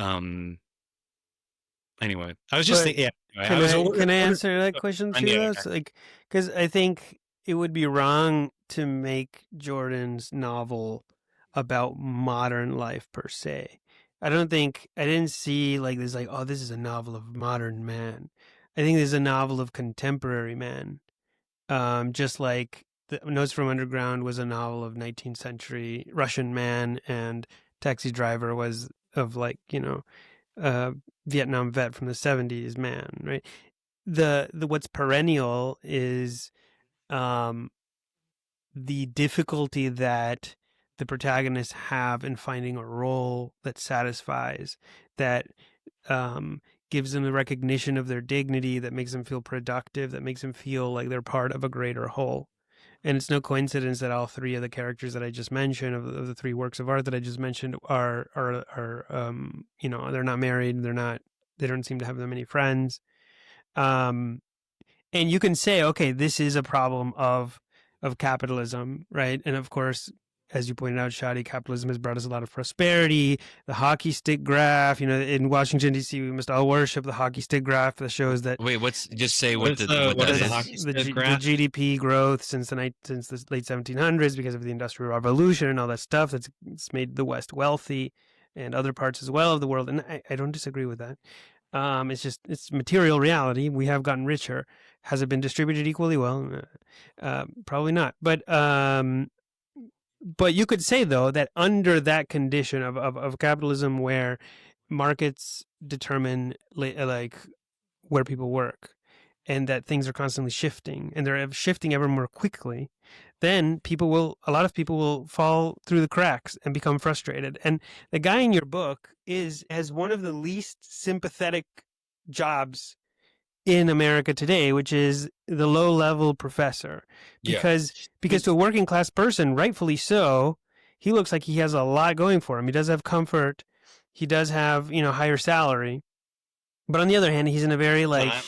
anyway, I was just thinking, yeah. Can I answer that question too? Yeah. Like, because I think it would be wrong to make Jordan's novel about modern life per se. I didn't see like this, like, oh, this is a novel of modern man. I think this is a novel of contemporary man. Just like the Notes from Underground was a novel of 19th century Russian man, and Taxi Driver was of, like, Vietnam vet from the 70s man, right? The what's perennial is the difficulty that the protagonists have in finding a role that satisfies, that gives them the recognition of their dignity, that makes them feel productive, that makes them feel like they're part of a greater whole. And it's no coincidence that all three of the characters that I just mentioned, of the three works of art that I just mentioned, are they're not married, they don't seem to have that many friends. And you can say, okay, this is a problem of capitalism, right? And of course, as you pointed out, Shadi, capitalism has brought us a lot of prosperity. The hockey stick graph, in Washington, D.C., we must all worship the hockey stick graph that shows that. Wait, just say what the is. The GDP growth since the late 1700s because of the Industrial Revolution and all that stuff. It's made the West wealthy, and other parts as well of the world. And I don't disagree with that. It's material reality. We have gotten richer. Has it been distributed equally? Well, probably not. But you could say, though, that under that condition of capitalism, where markets determine like where people work, and that things are constantly shifting, and they're shifting ever more quickly, then a lot of people will fall through the cracks and become frustrated. And the guy in your book has one of the least sympathetic jobs in America today, which is the low-level professor, because to a working class person, rightfully so, he looks like he has a lot going for him. He does have comfort, he does have higher salary, but on the other hand, he's in a very I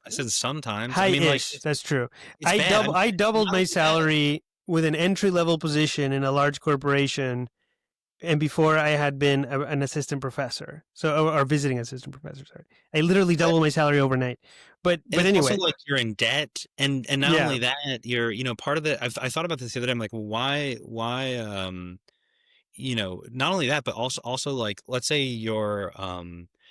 said sometimes. High-ish, that's true. I doubled my salary with an entry-level position in a large corporation, and before I had been an assistant professor, or visiting assistant professor. Sorry, I literally doubled my salary overnight. But anyway, also like you're in debt, and not only that, you're part of the. I thought about this the other day. I'm like, why? Not only that, but also like, let's say you're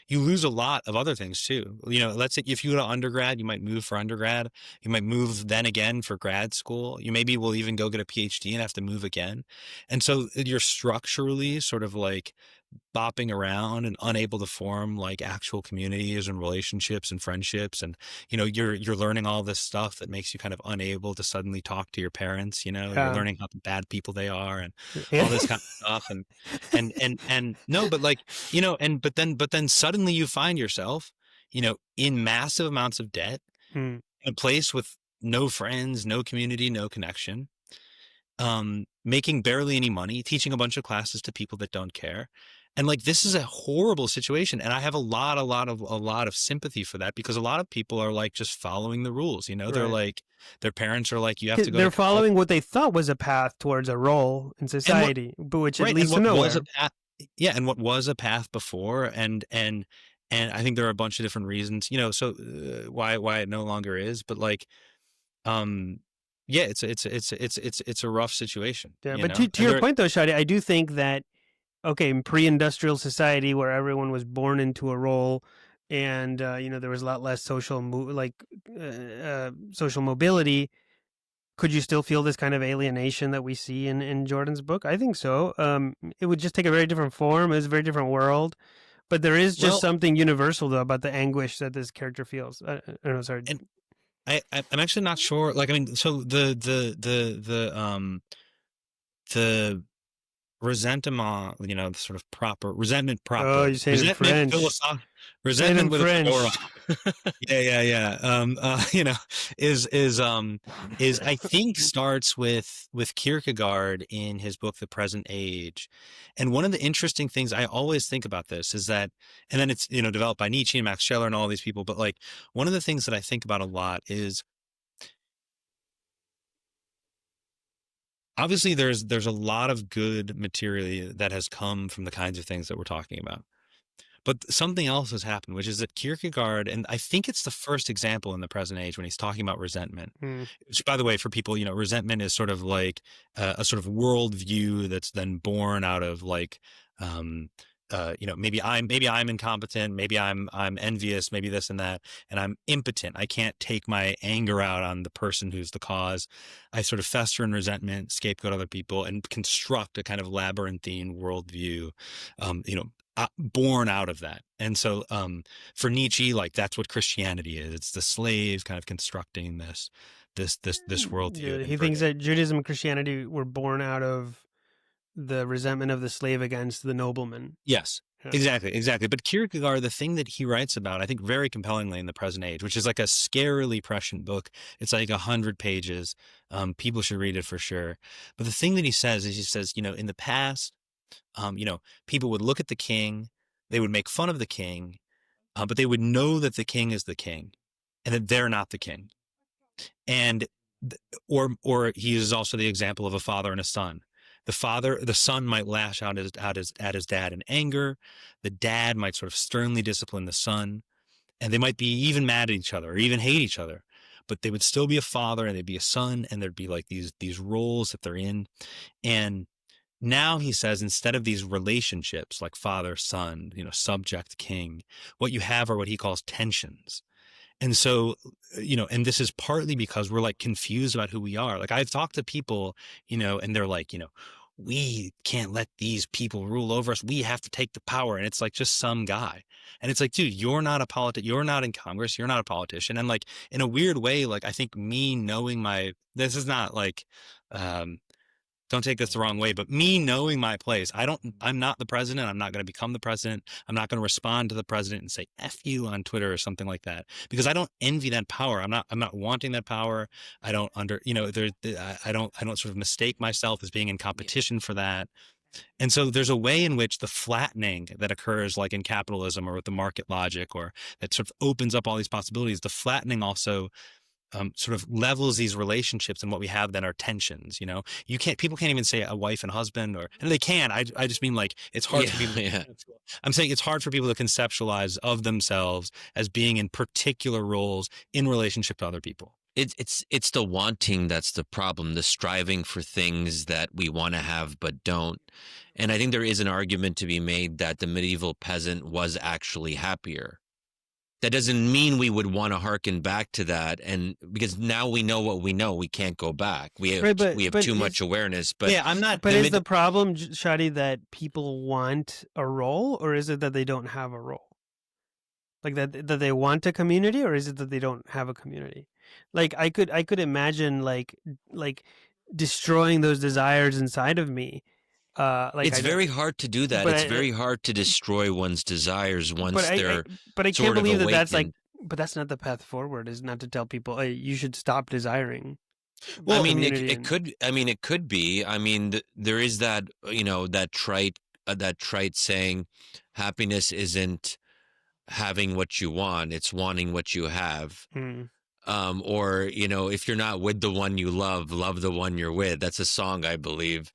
you lose a lot of other things too. Let's say if you go to undergrad, you might move for undergrad. You might move then again for grad school. You maybe will even go get a PhD and have to move again. And so you're structurally sort of like bopping around and unable to form like actual communities and relationships and friendships. And, you're learning all this stuff that makes you kind of unable to suddenly talk to your parents. You're learning how bad people they are and all this kind of stuff. And no, but like, but then suddenly you find yourself, in massive amounts of debt, in a place with no friends, no community, no connection, making barely any money, teaching a bunch of classes to people that don't care. And like, this is a horrible situation. And I have a lot of sympathy for that, because a lot of people are like just following the rules. They're like, their parents are like, you have to go. They're following what they thought was a path towards a role in society, but which leads to nowhere. And what was a path before. And I think there are a bunch of different reasons, so why it no longer is, but like, it's a rough situation. Yeah, but to your point though, Shadi, I do think that, okay, in pre-industrial society where everyone was born into a role, and there was a lot less social mobility, could you still feel this kind of alienation that we see in Jordan's book? I think so. It would just take a very different form. It's a very different world. But there is just Well, something universal though about the anguish that this character feels. I don't know, sorry. and I'm actually not sure. Like, I mean, so the resentment, the sort of proper resentment, Oh, you say it in resentment, French. Say it in resentment with a French. fedora. Yeah. Is I think starts with Kierkegaard in his book The Present Age. And one of the interesting things I always think about this is that, and then it's developed by Nietzsche and Max Scheler and all these people, but like one of the things that I think about a lot is obviously there's a lot of good material that has come from the kinds of things that we're talking about. But something else has happened, which is that Kierkegaard, and I think it's the first example in The Present Age when he's talking about resentment, which, by the way, for people, resentment is sort of like a sort of worldview that's then born out of like, maybe I'm incompetent, maybe I'm envious, maybe this and that, and I'm impotent. I can't take my anger out on the person who's the cause. I sort of fester in resentment, scapegoat other people, and construct a kind of labyrinthine worldview, born out of that. And so for Nietzsche, like that's what Christianity is. It's the slave kind of constructing this worldview. Yeah, he thinks that Judaism and Christianity were born out of the resentment of the slave against the nobleman. Yes, yeah. Exactly. But Kierkegaard, the thing that he writes about, I think very compellingly in The Present Age, which is like a scarily prescient book. It's like 100 pages. People should read it for sure. But the thing that he says is, in the past, people would look at the king, they would make fun of the king, but they would know that the king is the king and that they're not the king. And, or he uses also the example of a father and a son. The son might lash out at his dad in anger. The dad might sort of sternly discipline the son, and they might be even mad at each other or even hate each other, but they would still be a father and they'd be a son, and there'd be like these roles that they're in. And now he says, instead of these relationships like father, son, subject, king, what you have are what he calls tensions. And so, and this is partly because we're like confused about who we are. Like I've talked to people, and they're like, we can't let these people rule over us. We have to take the power. And it's like just some guy. And it's like, dude, you're not a politician. You're not in Congress. You're not a politician. And like in a weird way, like I think me knowing this is not like, don't take this the wrong way, but me knowing my place, I'm not the president. I'm not going to become the president. I'm not going to respond to the president and say F you on Twitter or something like that, because I don't envy that power. I'm not wanting that power. I don't I don't sort of mistake myself as being in competition for that. And so there's a way in which the flattening that occurs like in capitalism or with the market logic, or that sort of opens up all these possibilities. The flattening also sort of levels these relationships, and what we have then are tensions. People can't even say a wife and husband, and they can. I just mean like it's hard for people. Yeah. I'm saying it's hard for people to conceptualize of themselves as being in particular roles in relationship to other people. It's the wanting that's the problem, the striving for things that we want to have but don't. And I think there is an argument to be made that the medieval peasant was actually happier. That doesn't mean we would want to hearken back to that, and because now we know what we know, we can't go back. We have too much awareness. But yeah, I'm not. But is the problem, Shadi, that people want a role, or is it that they don't have a role? Like that they want a community, or is it that they don't have a community? Like I could imagine like destroying those desires inside of me. It's very hard to do that. It's very hard to destroy one's desires once they're. But I can't believe that that's like. But that's not the path forward. Is not to tell people, hey, you should stop desiring. Well, I mean, it could. I mean, it could be. I mean, there is that that trite saying, happiness isn't having what you want; it's wanting what you have. Or if you're not with the one you love the one you're with. That's a song, I believe.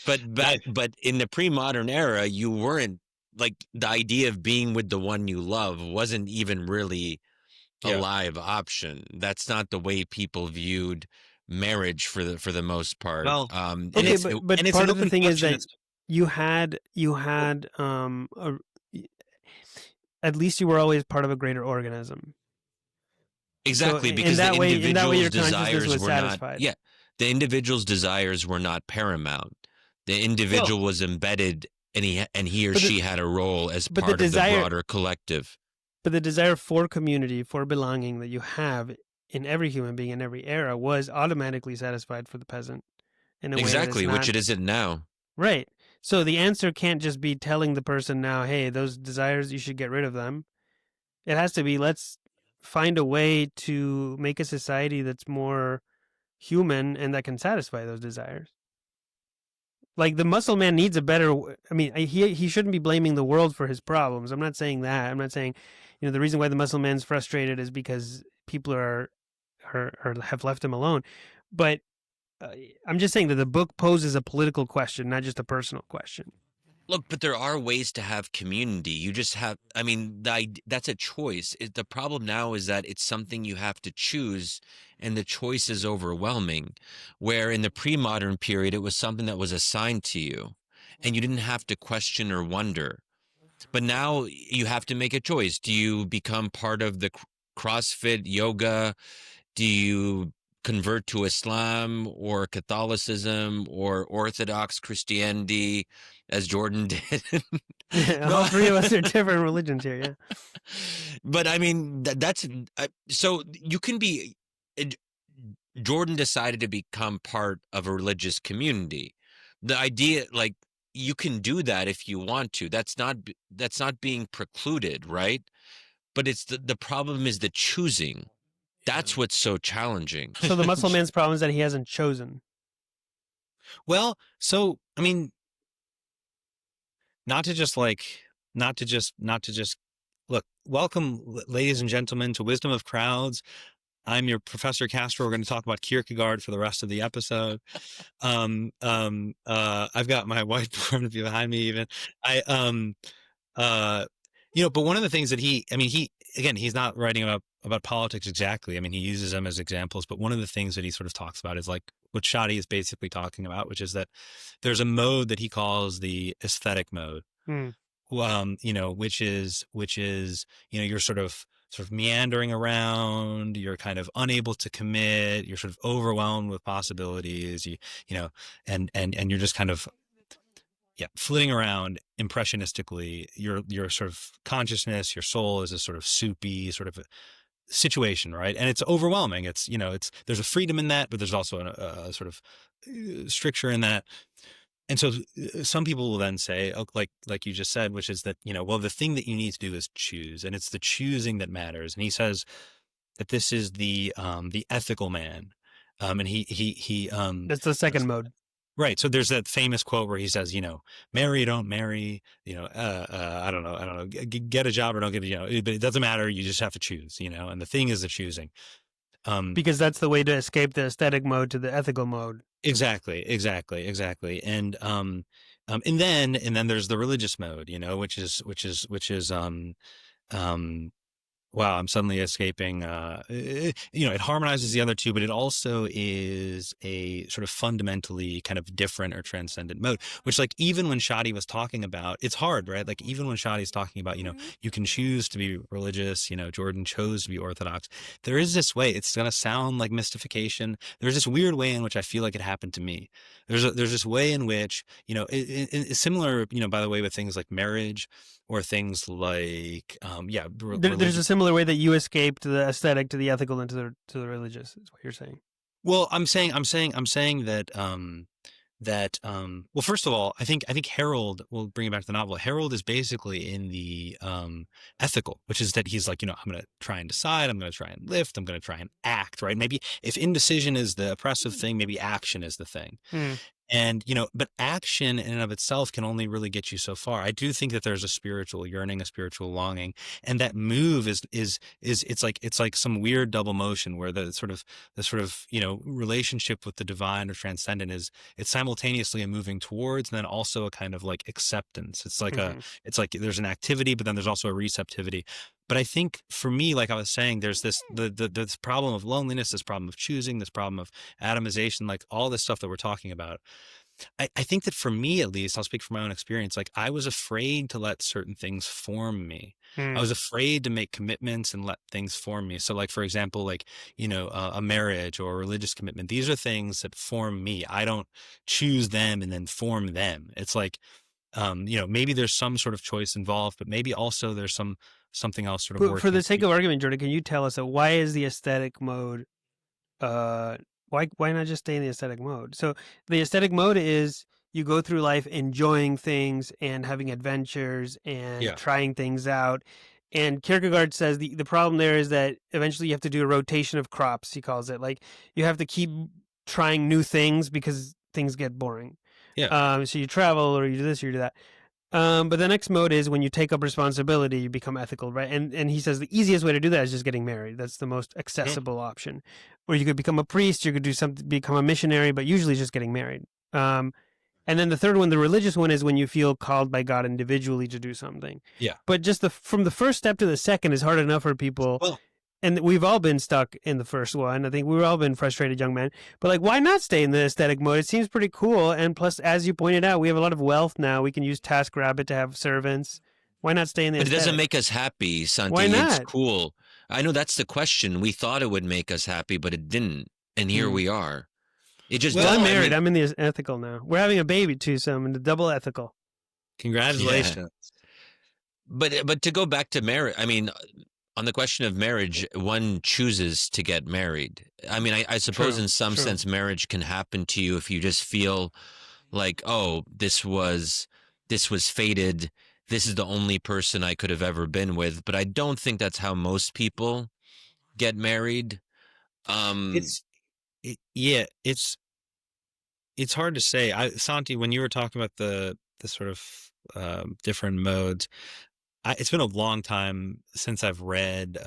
But in the pre-modern era, you weren't like the idea of being with the one you love wasn't even really a live option. That's not the way people viewed marriage for the most part. Well, okay, but part of the thing is that you had at least you were always part of a greater organism. Exactly, so because the individual's desires was were satisfied. not. Yeah, the individual's desires were not paramount. The individual was embedded and he or But the- she had a role as but the part of the desire- broader collective. But the desire for community, for belonging that you have in every human being in every era was automatically satisfied for the peasant in a way that Exactly, is which not it isn't now. right. So the answer can't just be telling the person now, hey, those desires, you should get rid of them. It has to be, let's find a way to make a society that's more human and that can satisfy those desires. Like the muscle man needs a better. I mean, he shouldn't be blaming the world for his problems. I'm not saying that. I'm not saying, the reason why the muscle man's frustrated is because people are have left him alone. But I'm just saying that the book poses a political question, not just a personal question. Look, but there are ways to have community. You just have, I mean, that's a choice. The problem now is that it's something you have to choose, and the choice is overwhelming. Where in the pre-modern period, it was something that was assigned to you, and you didn't have to question or wonder. But now you have to make a choice. Do you become part of the CrossFit yoga? Do you convert to Islam or Catholicism or Orthodox Christianity, as Jordan did? All three of us are different religions here, yeah. But I mean, that's so you can be. Jordan decided to become part of a religious community. The idea, like, you can do that if you want to. That's not being precluded, right? But it's the problem is the choosing. That's what's so challenging. So the muscle man's problem is that he hasn't chosen. Well, so I mean, not to just look. Welcome, ladies and gentlemen, to Wisdom of Crowds. I'm your Professor Castro. We're going to talk about Kierkegaard for the rest of the episode. I've got my whiteboard behind me. Even but one of the things that he's not writing about politics exactly. I mean, he uses them as examples, but one of the things that he sort of talks about is like what Shadi is basically talking about, which is that there's a mode that he calls the aesthetic mode. Which is you're sort of meandering around, you're kind of unable to commit, you're sort of overwhelmed with possibilities, and you're just kind of flitting around impressionistically. Your sort of consciousness, your soul is a sort of soupy sort of situation, right? And it's overwhelming. It's there's a freedom in that, but there's also a sort of stricture in that. And so some people will then say, like you just said, which is that, well, the thing that you need to do is choose, and it's the choosing that matters. And he says that this is the ethical man. And he that's the second mode. Right. So there's that famous quote where he says, marry, don't marry, I don't know, get a job or don't get a job, but it doesn't matter. You just have to choose, and the thing is the choosing. Because that's the way to escape the aesthetic mode to the ethical mode. Exactly. And then there's the religious mode, which is wow, I'm suddenly escaping. It harmonizes the other two, but it also is a sort of fundamentally kind of different or transcendent mode, which, like, even when Shadi was talking about, it's hard, right? Like, even when Shadi's talking about, you can choose to be religious, Jordan chose to be Orthodox. There is this way, it's going to sound like mystification. There's this weird way in which I feel like it happened to me. There's this way in which, it's similar, by the way, with things like marriage, or things like, there's a similar way that you escaped the aesthetic to the ethical and to the religious, is what you're saying. Well, I'm saying that well, first of all, I think Harold, we'll bring it back to the novel. Harold is basically in the ethical, which is that he's like, I'm going to try and decide, I'm going to try and lift, I'm going to try and act, right? Maybe if indecision is the oppressive thing, maybe action is the thing. And, but action in and of itself can only really get you so far. I do think that there's a spiritual yearning, a spiritual longing, and that move is it's like some weird double motion where the sort of relationship with the divine or transcendent it's simultaneously a moving towards and then also a kind of like acceptance. It's like it's like there's an activity, but then there's also a receptivity. But I think for me, like I was saying, there's this this problem of loneliness, this problem of choosing, this problem of atomization, like all this stuff that we're talking about. I think that for me, at least, I'll speak from my own experience, like I was afraid to let certain things form me. I was afraid to make commitments and let things form me. So like, for example, like, a marriage or a religious commitment, these are things that form me. I don't choose them and then form them. It's like, maybe there's some sort of choice involved, but maybe also there's something else sort of working. For the sake of argument, Jordan, can you tell us why is the aesthetic mode? Why not just stay in the aesthetic mode? So the aesthetic mode is you go through life enjoying things and having adventures and trying things out. And Kierkegaard says the problem there is that eventually you have to do a rotation of crops, he calls it. Like you have to keep trying new things because things get boring. Yeah. So you travel or you do this or you do that. But the next mode is when you take up responsibility, you become ethical, right? And he says the easiest way to do that is just getting married. That's the most accessible option. Or you could become a priest, you could do something, become a missionary, but usually just getting married. And then the third one, the religious one, is when you feel called by God individually to do something. Yeah. But just from the first step to the second is hard enough for people. Well, and we've all been stuck in the first one. I think we've all been frustrated young men. But like, why not stay in the aesthetic mode? It seems pretty cool. And plus, as you pointed out, we have a lot of wealth now. We can use TaskRabbit to have servants. Why not stay in the But aesthetic? It doesn't make us happy, Santi. Why not? It's cool. I know that's the question. We thought it would make us happy, but it didn't. And here we are. It just I'm married. I'm in the ethical now. We're having a baby too, so I'm in the double ethical. Congratulations. Yeah. But to go back to marriage, I mean, on the question of marriage, one chooses to get married. I mean, I suppose in some sense marriage can happen to you if you just feel like, oh, this was fated. This is the only person I could have ever been with. But I don't think that's how most people get married. It's hard to say. Santi, when you were talking about the sort of different modes, it's been a long time since I've read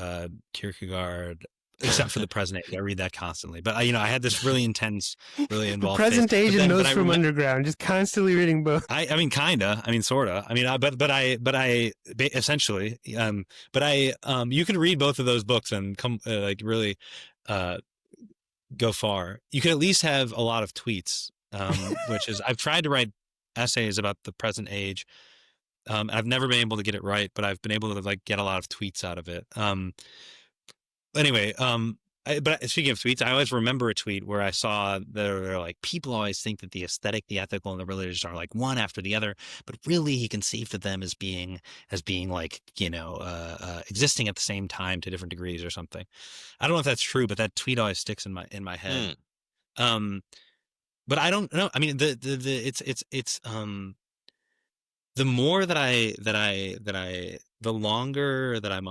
Kierkegaard, except for the present age. I read that constantly. But I had this really intense, really involved. The present age and Notes from Underground, just constantly reading books. I mean, kinda. I mean, sorta. I mean, but I essentially. But you can read both of those books and come really go far. You can at least have a lot of tweets, which is I've tried to write essays about the present age. I've never been able to get it right, but I've been able to get a lot of tweets out of it. Anyway, but speaking of tweets, I always remember a tweet where I saw they're like, people always think that the aesthetic, the ethical, and the religious are like one after the other, but really he conceived of them as being like, existing at the same time to different degrees or something. I don't know if that's true, but that tweet always sticks in my head. But I don't know. I mean, it's the more the longer that I'm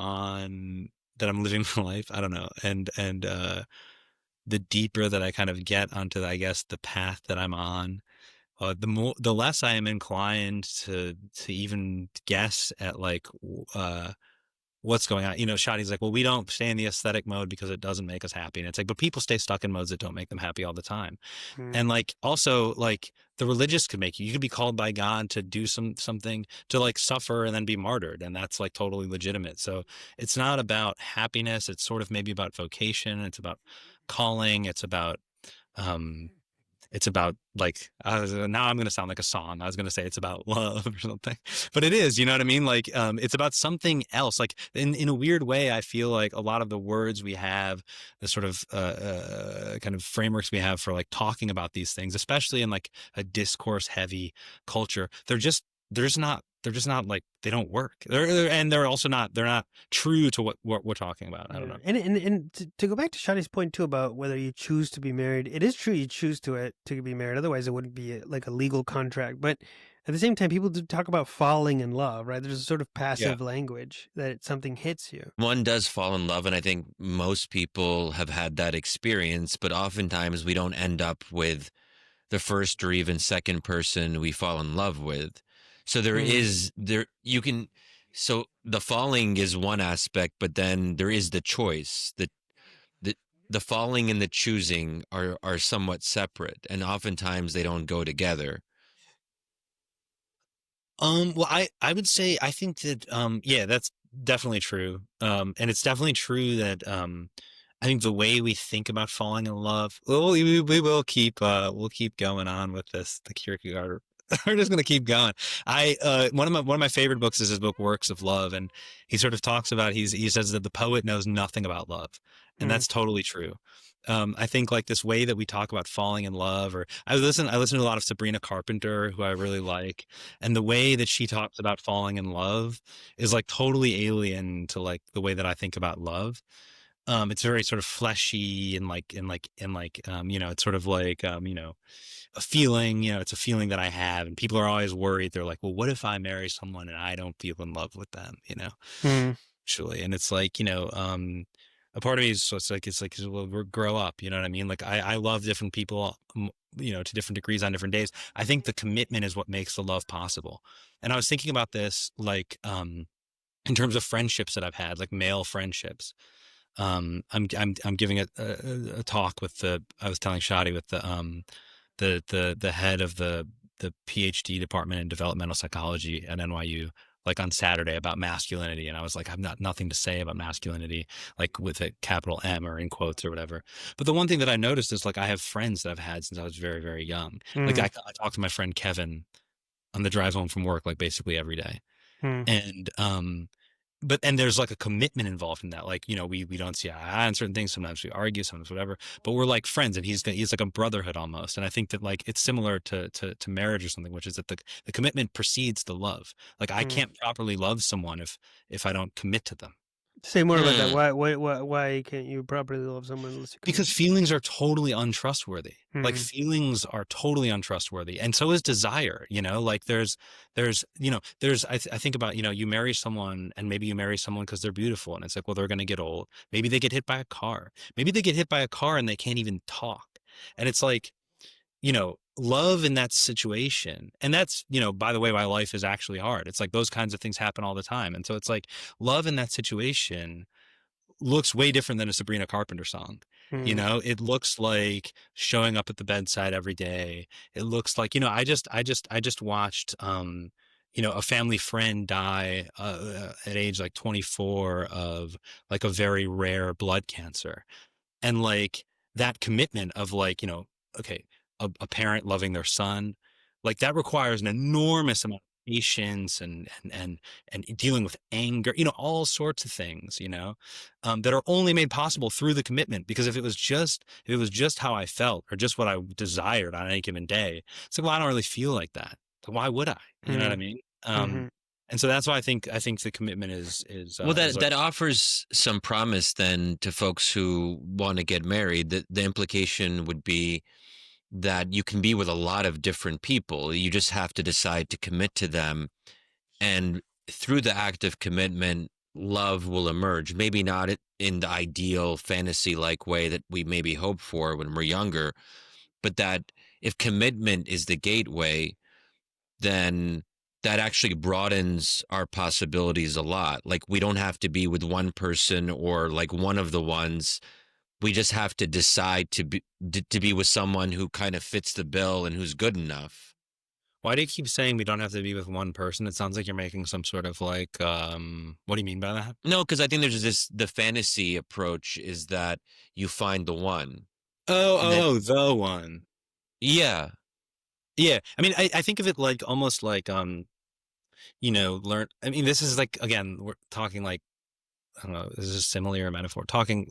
living my life, I don't know. And the deeper that I kind of get onto, I guess, the path that I'm on, the less I am inclined to even guess at what's going on. Shadi's like, well, we don't stay in the aesthetic mode because it doesn't make us happy. And it's like, but people stay stuck in modes that don't make them happy all the time. And also the religious could make you could be called by God to do something to suffer and then be martyred. And that's totally legitimate. So it's not about happiness. It's sort of maybe about vocation. It's about calling. It's about, now I'm going to sound like a song. I was going to say it's about love or something, but it is, you know what I mean? It's about something else. In a weird way, I feel like a lot of the words we have, the sort of kind of frameworks we have for talking about these things, especially in a discourse heavy culture, they're not they don't work. They're not true to what we're talking about. I don't know. And to go back to Shadi's point too about whether you choose to be married, it is true you choose to be married. Otherwise, it wouldn't be a legal contract. But at the same time, people do talk about falling in love, right? There's a sort of passive language that something hits you. One does fall in love, and I think most people have had that experience. But oftentimes, we don't end up with the first or even second person we fall in love with. So so the falling is one aspect, but then there is the choice. The falling and the choosing are somewhat separate, and oftentimes they don't go together. Well, I would say, I think that, that's definitely true. And it's definitely true that, I think the way we think about falling in love, we will keep, we'll keep going on with the Kierkegaard. We're just going to keep going. One of my favorite books is his book, Works of Love. And he sort of talks about, he says that the poet knows nothing about love. And that's totally true. I think like this way that we talk about falling in love, or I listen to a lot of Sabrina Carpenter, who I really like, and the way that she talks about falling in love is like totally alien to like the way that I think about love. It's very sort of fleshy and it's sort of like a feeling, it's a feeling that I have, and people are always worried. They're like, well, what if I marry someone and I don't feel in love with them, actually? And it's like, a part of me is so it's like, well, grow up, you know what I mean? Like I love different people, to different degrees on different days. I think the commitment is what makes the love possible. And I was thinking about this, like, in terms of friendships that I've had, like male friendships. I'm giving a talk with I was telling Shadi, with the head of the PhD department in developmental psychology at NYU, like on Saturday, about masculinity. And I was like, I've nothing to say about masculinity, like with a capital M or in quotes or whatever. But the one thing that I noticed is like, I have friends that I've had since I was very, very young. Like I talk to my friend Kevin on the drive home from work, like basically every day. And, and there's like a commitment involved in that. Like, we don't see eye to eye on certain things. Sometimes we argue, sometimes whatever, but we're like friends, and he's like a brotherhood almost. And I think that like, it's similar to marriage or something, which is that the commitment precedes the love. Like I can't properly love someone if I don't commit to them. Say more about that. Why can't you properly love someone unless you commit? Because feelings are totally untrustworthy. Like feelings are totally untrustworthy, and so is desire. Like I think about, you marry someone, and maybe you marry someone because they're beautiful, and it's like, well, they're going to get old. Maybe they get hit by a car. Maybe they get hit by a car and they can't even talk. And it's like, love in that situation. And that's, by the way, why life is actually hard. It's like those kinds of things happen all the time. And so it's like love in that situation looks way different than a Sabrina Carpenter song. It looks like showing up at the bedside every day. It looks like, I just watched, a family friend die at age like 24 of like a very rare blood cancer. And like that commitment of like, okay, a parent loving their son, like that requires an enormous amount of patience and dealing with anger, all sorts of things, that are only made possible through the commitment. Because if it was just how I felt or just what I desired on any given day, it's like, well, I don't really feel like that. So why would I? You know what I mean? And so that's why I think the commitment is well, that offers some promise then to folks who want to get married. That the implication would be that you can be with a lot of different people. You just have to decide to commit to them, and through the act of commitment, love will emerge. Maybe not in the ideal fantasy-like way that we maybe hope for when we're younger, but that if commitment is the gateway, then that actually broadens our possibilities a lot. Like we don't have to be with one person or like one of the ones. We just have to decide to be with someone who kind of fits the bill and who's good enough. Why do you keep saying we don't have to be with one person? It sounds like you're making some sort of like, what do you mean by that? No, because I think there's the fantasy approach is that you find the one. The one. Yeah. Yeah. I mean, I think of it like almost like, learn. I mean, this is like, again, we're talking like, I don't know, this is a simile or a metaphor.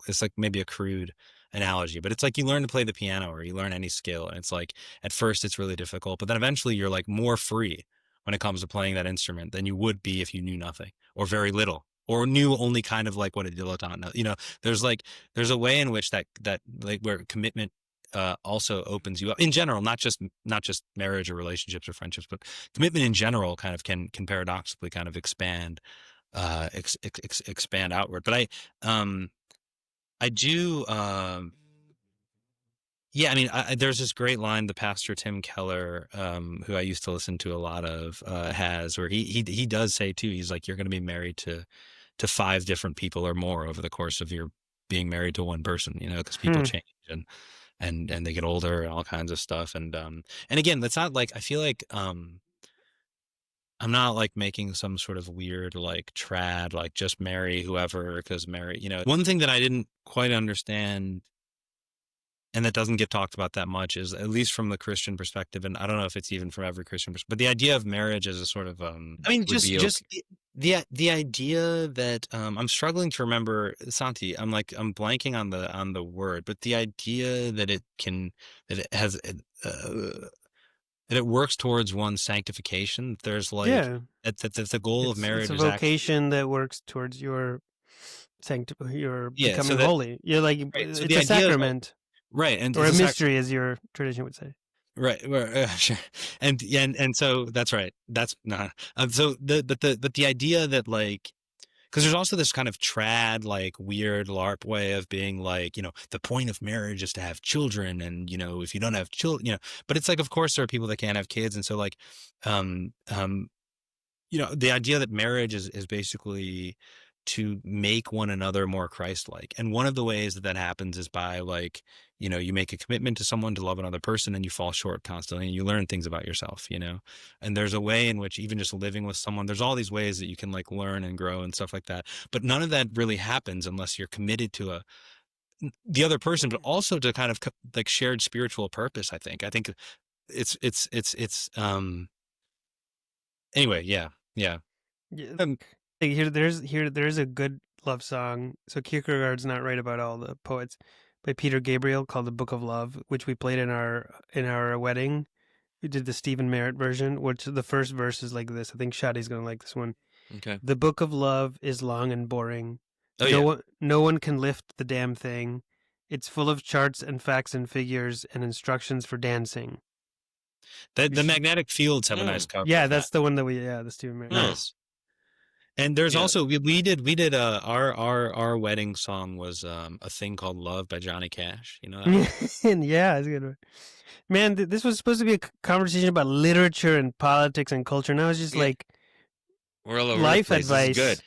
It's like maybe a crude analogy, but it's like you learn to play the piano or you learn any skill. And it's like, at first it's really difficult, but then eventually you're like more free when it comes to playing that instrument than you would be if you knew nothing or very little or knew only kind of like what a dilettante knows. There's a way in which that like where commitment also opens you up in general, not just marriage or relationships or friendships, but commitment in general kind of can paradoxically kind of expand outward. But I do, yeah, I mean, there's this great line the pastor Tim Keller, who I used to listen to a lot of, has, where he does say too, he's like, you're going to be married to 5 different people or more over the course of your being married to one person, because people change and they get older and all kinds of stuff. And again, that's not like, I feel like, I'm not like making some sort of weird like trad, like just marry whoever, because one thing that I didn't quite understand and that doesn't get talked about that much is, at least from the Christian perspective, and I don't know if it's even from every Christian perspective, but the idea of marriage as a sort of, I mean, just The idea that I'm struggling to remember, Santi. I'm blanking on the word, but the idea that that it has that it works towards one's sanctification. That there's like Yeah, that the goal of it's marriage a is actually vocation that works towards your yeah. So becoming that holy. You're like right. So it's the a idea is sacrament right, and or it's a a mystery, as your tradition would say. right, sure, and yeah, and so that's right. That's not so the idea that like because there's also this kind of trad like weird LARP way of being like the point of marriage is to have children, and if you don't have children, but it's like of course there are people that can't have kids, and so like um um the idea that marriage is basically to make one another more Christ-like. And one of the ways that that happens is by like, you make a commitment to someone to love another person and you fall short constantly and you learn things about yourself, and there's a way in which even just living with someone, there's all these ways that you can like learn and grow and stuff like that. But none of that really happens unless you're committed to the other person, but also to kind of like shared spiritual purpose. I think it's anyway. Yeah. Yeah. Um, Like, there's a good love song. So Kierkegaard's not right about all the poets, by Peter Gabriel, called "The Book of Love," which we played in our wedding. We did the Stephen Merritt version, which the first verse is like this. I think Shadi's gonna like this one. Okay. The book of love is long and boring. oh yeah. No one can lift the damn thing. It's full of charts and facts and figures and instructions for dancing. The magnetic fields have a nice cover. Yeah, of that's that. the one that the Stephen Merritt. Nice. And there's Yeah. also we did our wedding song was A Thing Called Love by Johnny Cash. You know that one? Yeah, it's a good one. Man, this was supposed to be a conversation about literature and politics and culture. Now it's just Yeah. like We're all over life the place. advice. This is good.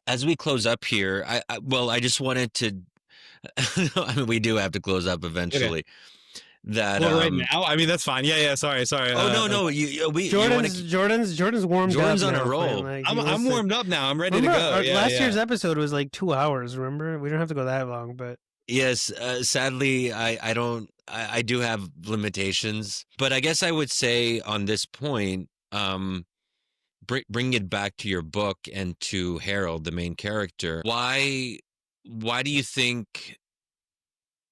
As we close up here, I just wanted to. I mean, we do have to close up eventually. That Well, right now, I mean that's fine. Yeah. Sorry. Oh no, Jordan's warmed Jordan's up on now, a roll. Like, I'm warmed up now. I'm ready to remember, go. Yeah, last year's episode was like 2 hours. Remember, we don't have to go that long, but Yes, sadly, I do have limitations, but I guess I would say on this point, bring it back to your book and to Harold, the main character. Why do you think?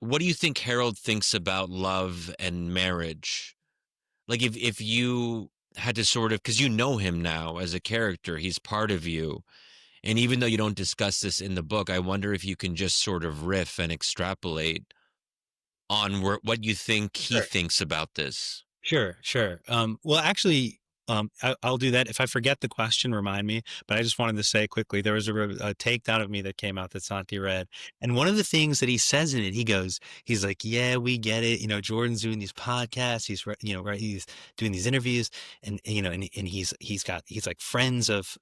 What do you think Harold thinks about love and marriage? Like if you had to sort of, because you know him now as a character, he's part of you. And even though you don't discuss this in the book, I wonder if you can just sort of riff and extrapolate on what you think he thinks about this. Sure. Well, actually, I'll do that. If I forget the question, remind me. But I just wanted to say quickly, there was a takedown of me that came out that Santi read. And one of the things that he says in it, he's like, yeah, we get it. Jordan's doing these podcasts. He's, he's doing these interviews and he's like friends of,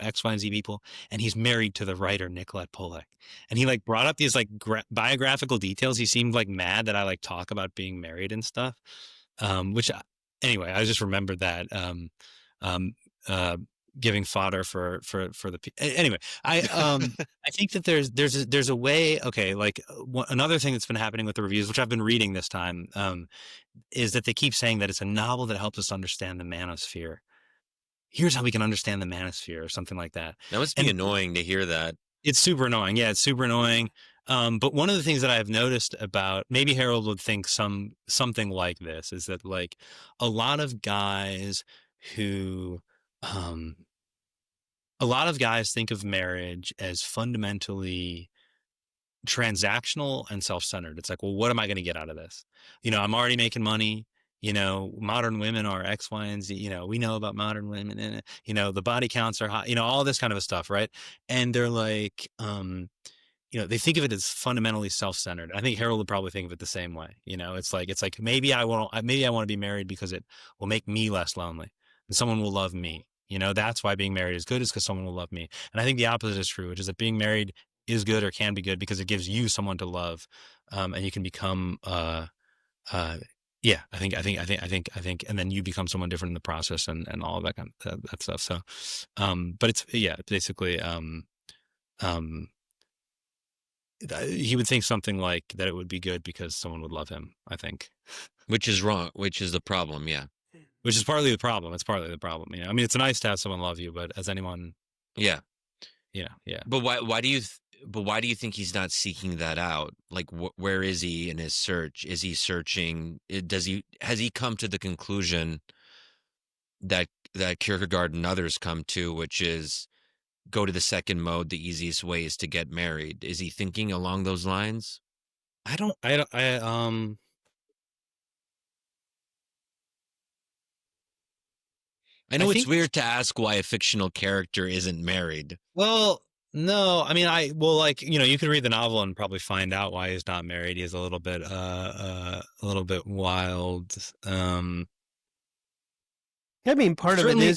X, Y, and Z people. And he's married to the writer, Nicolette Pollack. And he like brought up these like biographical details. He seemed like mad that I like talk about being married and stuff. Which anyway, I just remembered that giving fodder for the anyway. I think that there's a way. Okay, like another thing that's been happening with the reviews, which I've been reading this time, is that they keep saying that it's a novel that helps us understand the manosphere. Here's how we can understand the manosphere, or something like that. That must be annoying to hear that. It's super annoying. Yeah, it's super annoying. But one of the things that I've noticed about maybe Harold would think something like this is that like a lot of guys think of marriage as fundamentally transactional and self-centered. It's like, well, what am I going to get out of this? I'm already making money. Modern women are X, Y, and Z. We know about modern women, and the body counts are high. All this kind of stuff, right? And they're like, they think of it as fundamentally self-centered. I think Harold would probably think of it the same way. It's like maybe I want to be married because it will make me less lonely and someone will love me. That's why being married is good, is because someone will love me. And I think the opposite is true, which is that being married is good or can be good because it gives you someone to love, and you can become, yeah, I think, and then you become someone different in the process and all of that kind of that stuff. So, but it's basically, he would think something like that it would be good because someone would love him, I think. Which is wrong, which is the problem, yeah. which is partly the problem. It's partly the problem. You know, I mean, it's nice to have someone love you, but as anyone, Yeah. you know, yeah. But why do you think he's not seeking that out? Like, where is he in his search? Is he searching? Has he come to the conclusion that Kierkegaard and others come to, which is go to the second mode? The easiest way is to get married. Is he thinking along those lines? I know I It's think, weird to ask why a fictional character isn't married. well, no, I mean, like, you know, you could read the novel and probably find out why he's not married. He's a little bit wild. I mean, part of Certainly- it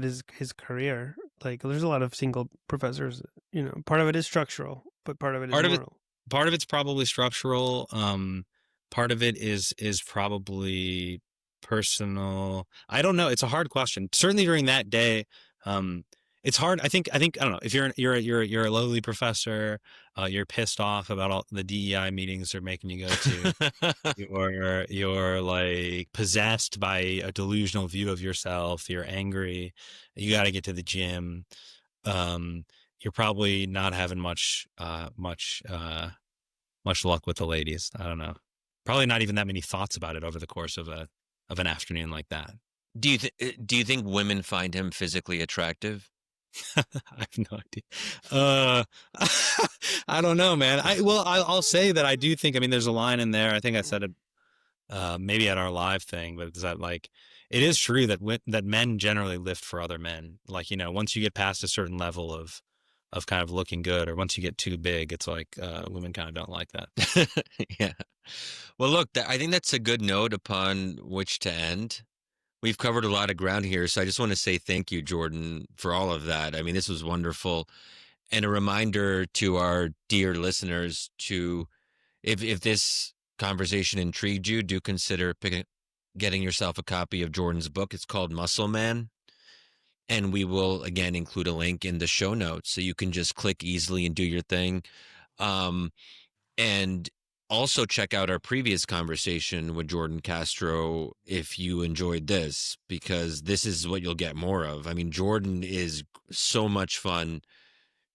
is his career. Like, there's a lot of single professors. You know, part of it is structural, but part of it is moral. Part of it's probably structural. Part of it is probably personal. I don't know. It's a hard question. Certainly during that day, it's hard. I think I don't know. If you're a lowly professor, you're pissed off about all the DEI meetings they're making you go to. you're like possessed by a delusional view of yourself. You're angry. You got to get to the gym. You're probably not having much luck with the ladies. I don't know. Probably not even that many thoughts about it over the course of an afternoon like that. Do you think women find him physically attractive? I have no idea. I don't know, man. I'll say that I do think. I mean, there's a line in there. I think I said it maybe at our live thing, but it's that, like, it is true that men generally lift for other men. Like, you know, once you get past a certain level of kind of looking good, or once you get too big, it's like women kind of don't like that. Yeah. Well, look, I think that's a good note upon which to end. We've covered a lot of ground here, so I just want to say thank you, Jordan, for all of that. I mean, this was wonderful. And a reminder to our dear listeners to, if this conversation intrigued you, do consider getting yourself a copy of Jordan's book. It's called Muscle Man. And we will, again, include a link in the show notes so you can just click easily and do your thing. And also check out our previous conversation with Jordan Castro if you enjoyed this, because this is what you'll get more of. I mean, Jordan is so much fun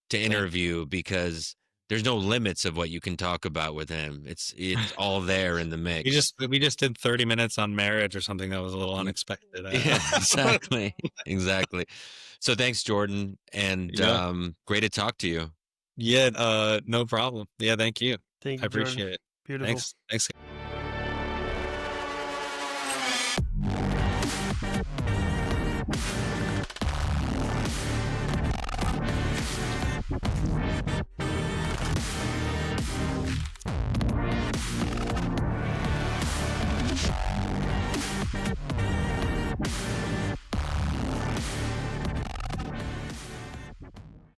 to interview because there's no limits of what you can talk about with him. It's all there in the mix. We just did 30 minutes on marriage or something that was a little unexpected. Yeah, exactly. So thanks, Jordan, and great to talk to you. Yeah, no problem. Yeah, thank you. Thank you, I appreciate Jordan. it. Beautiful. Thanks.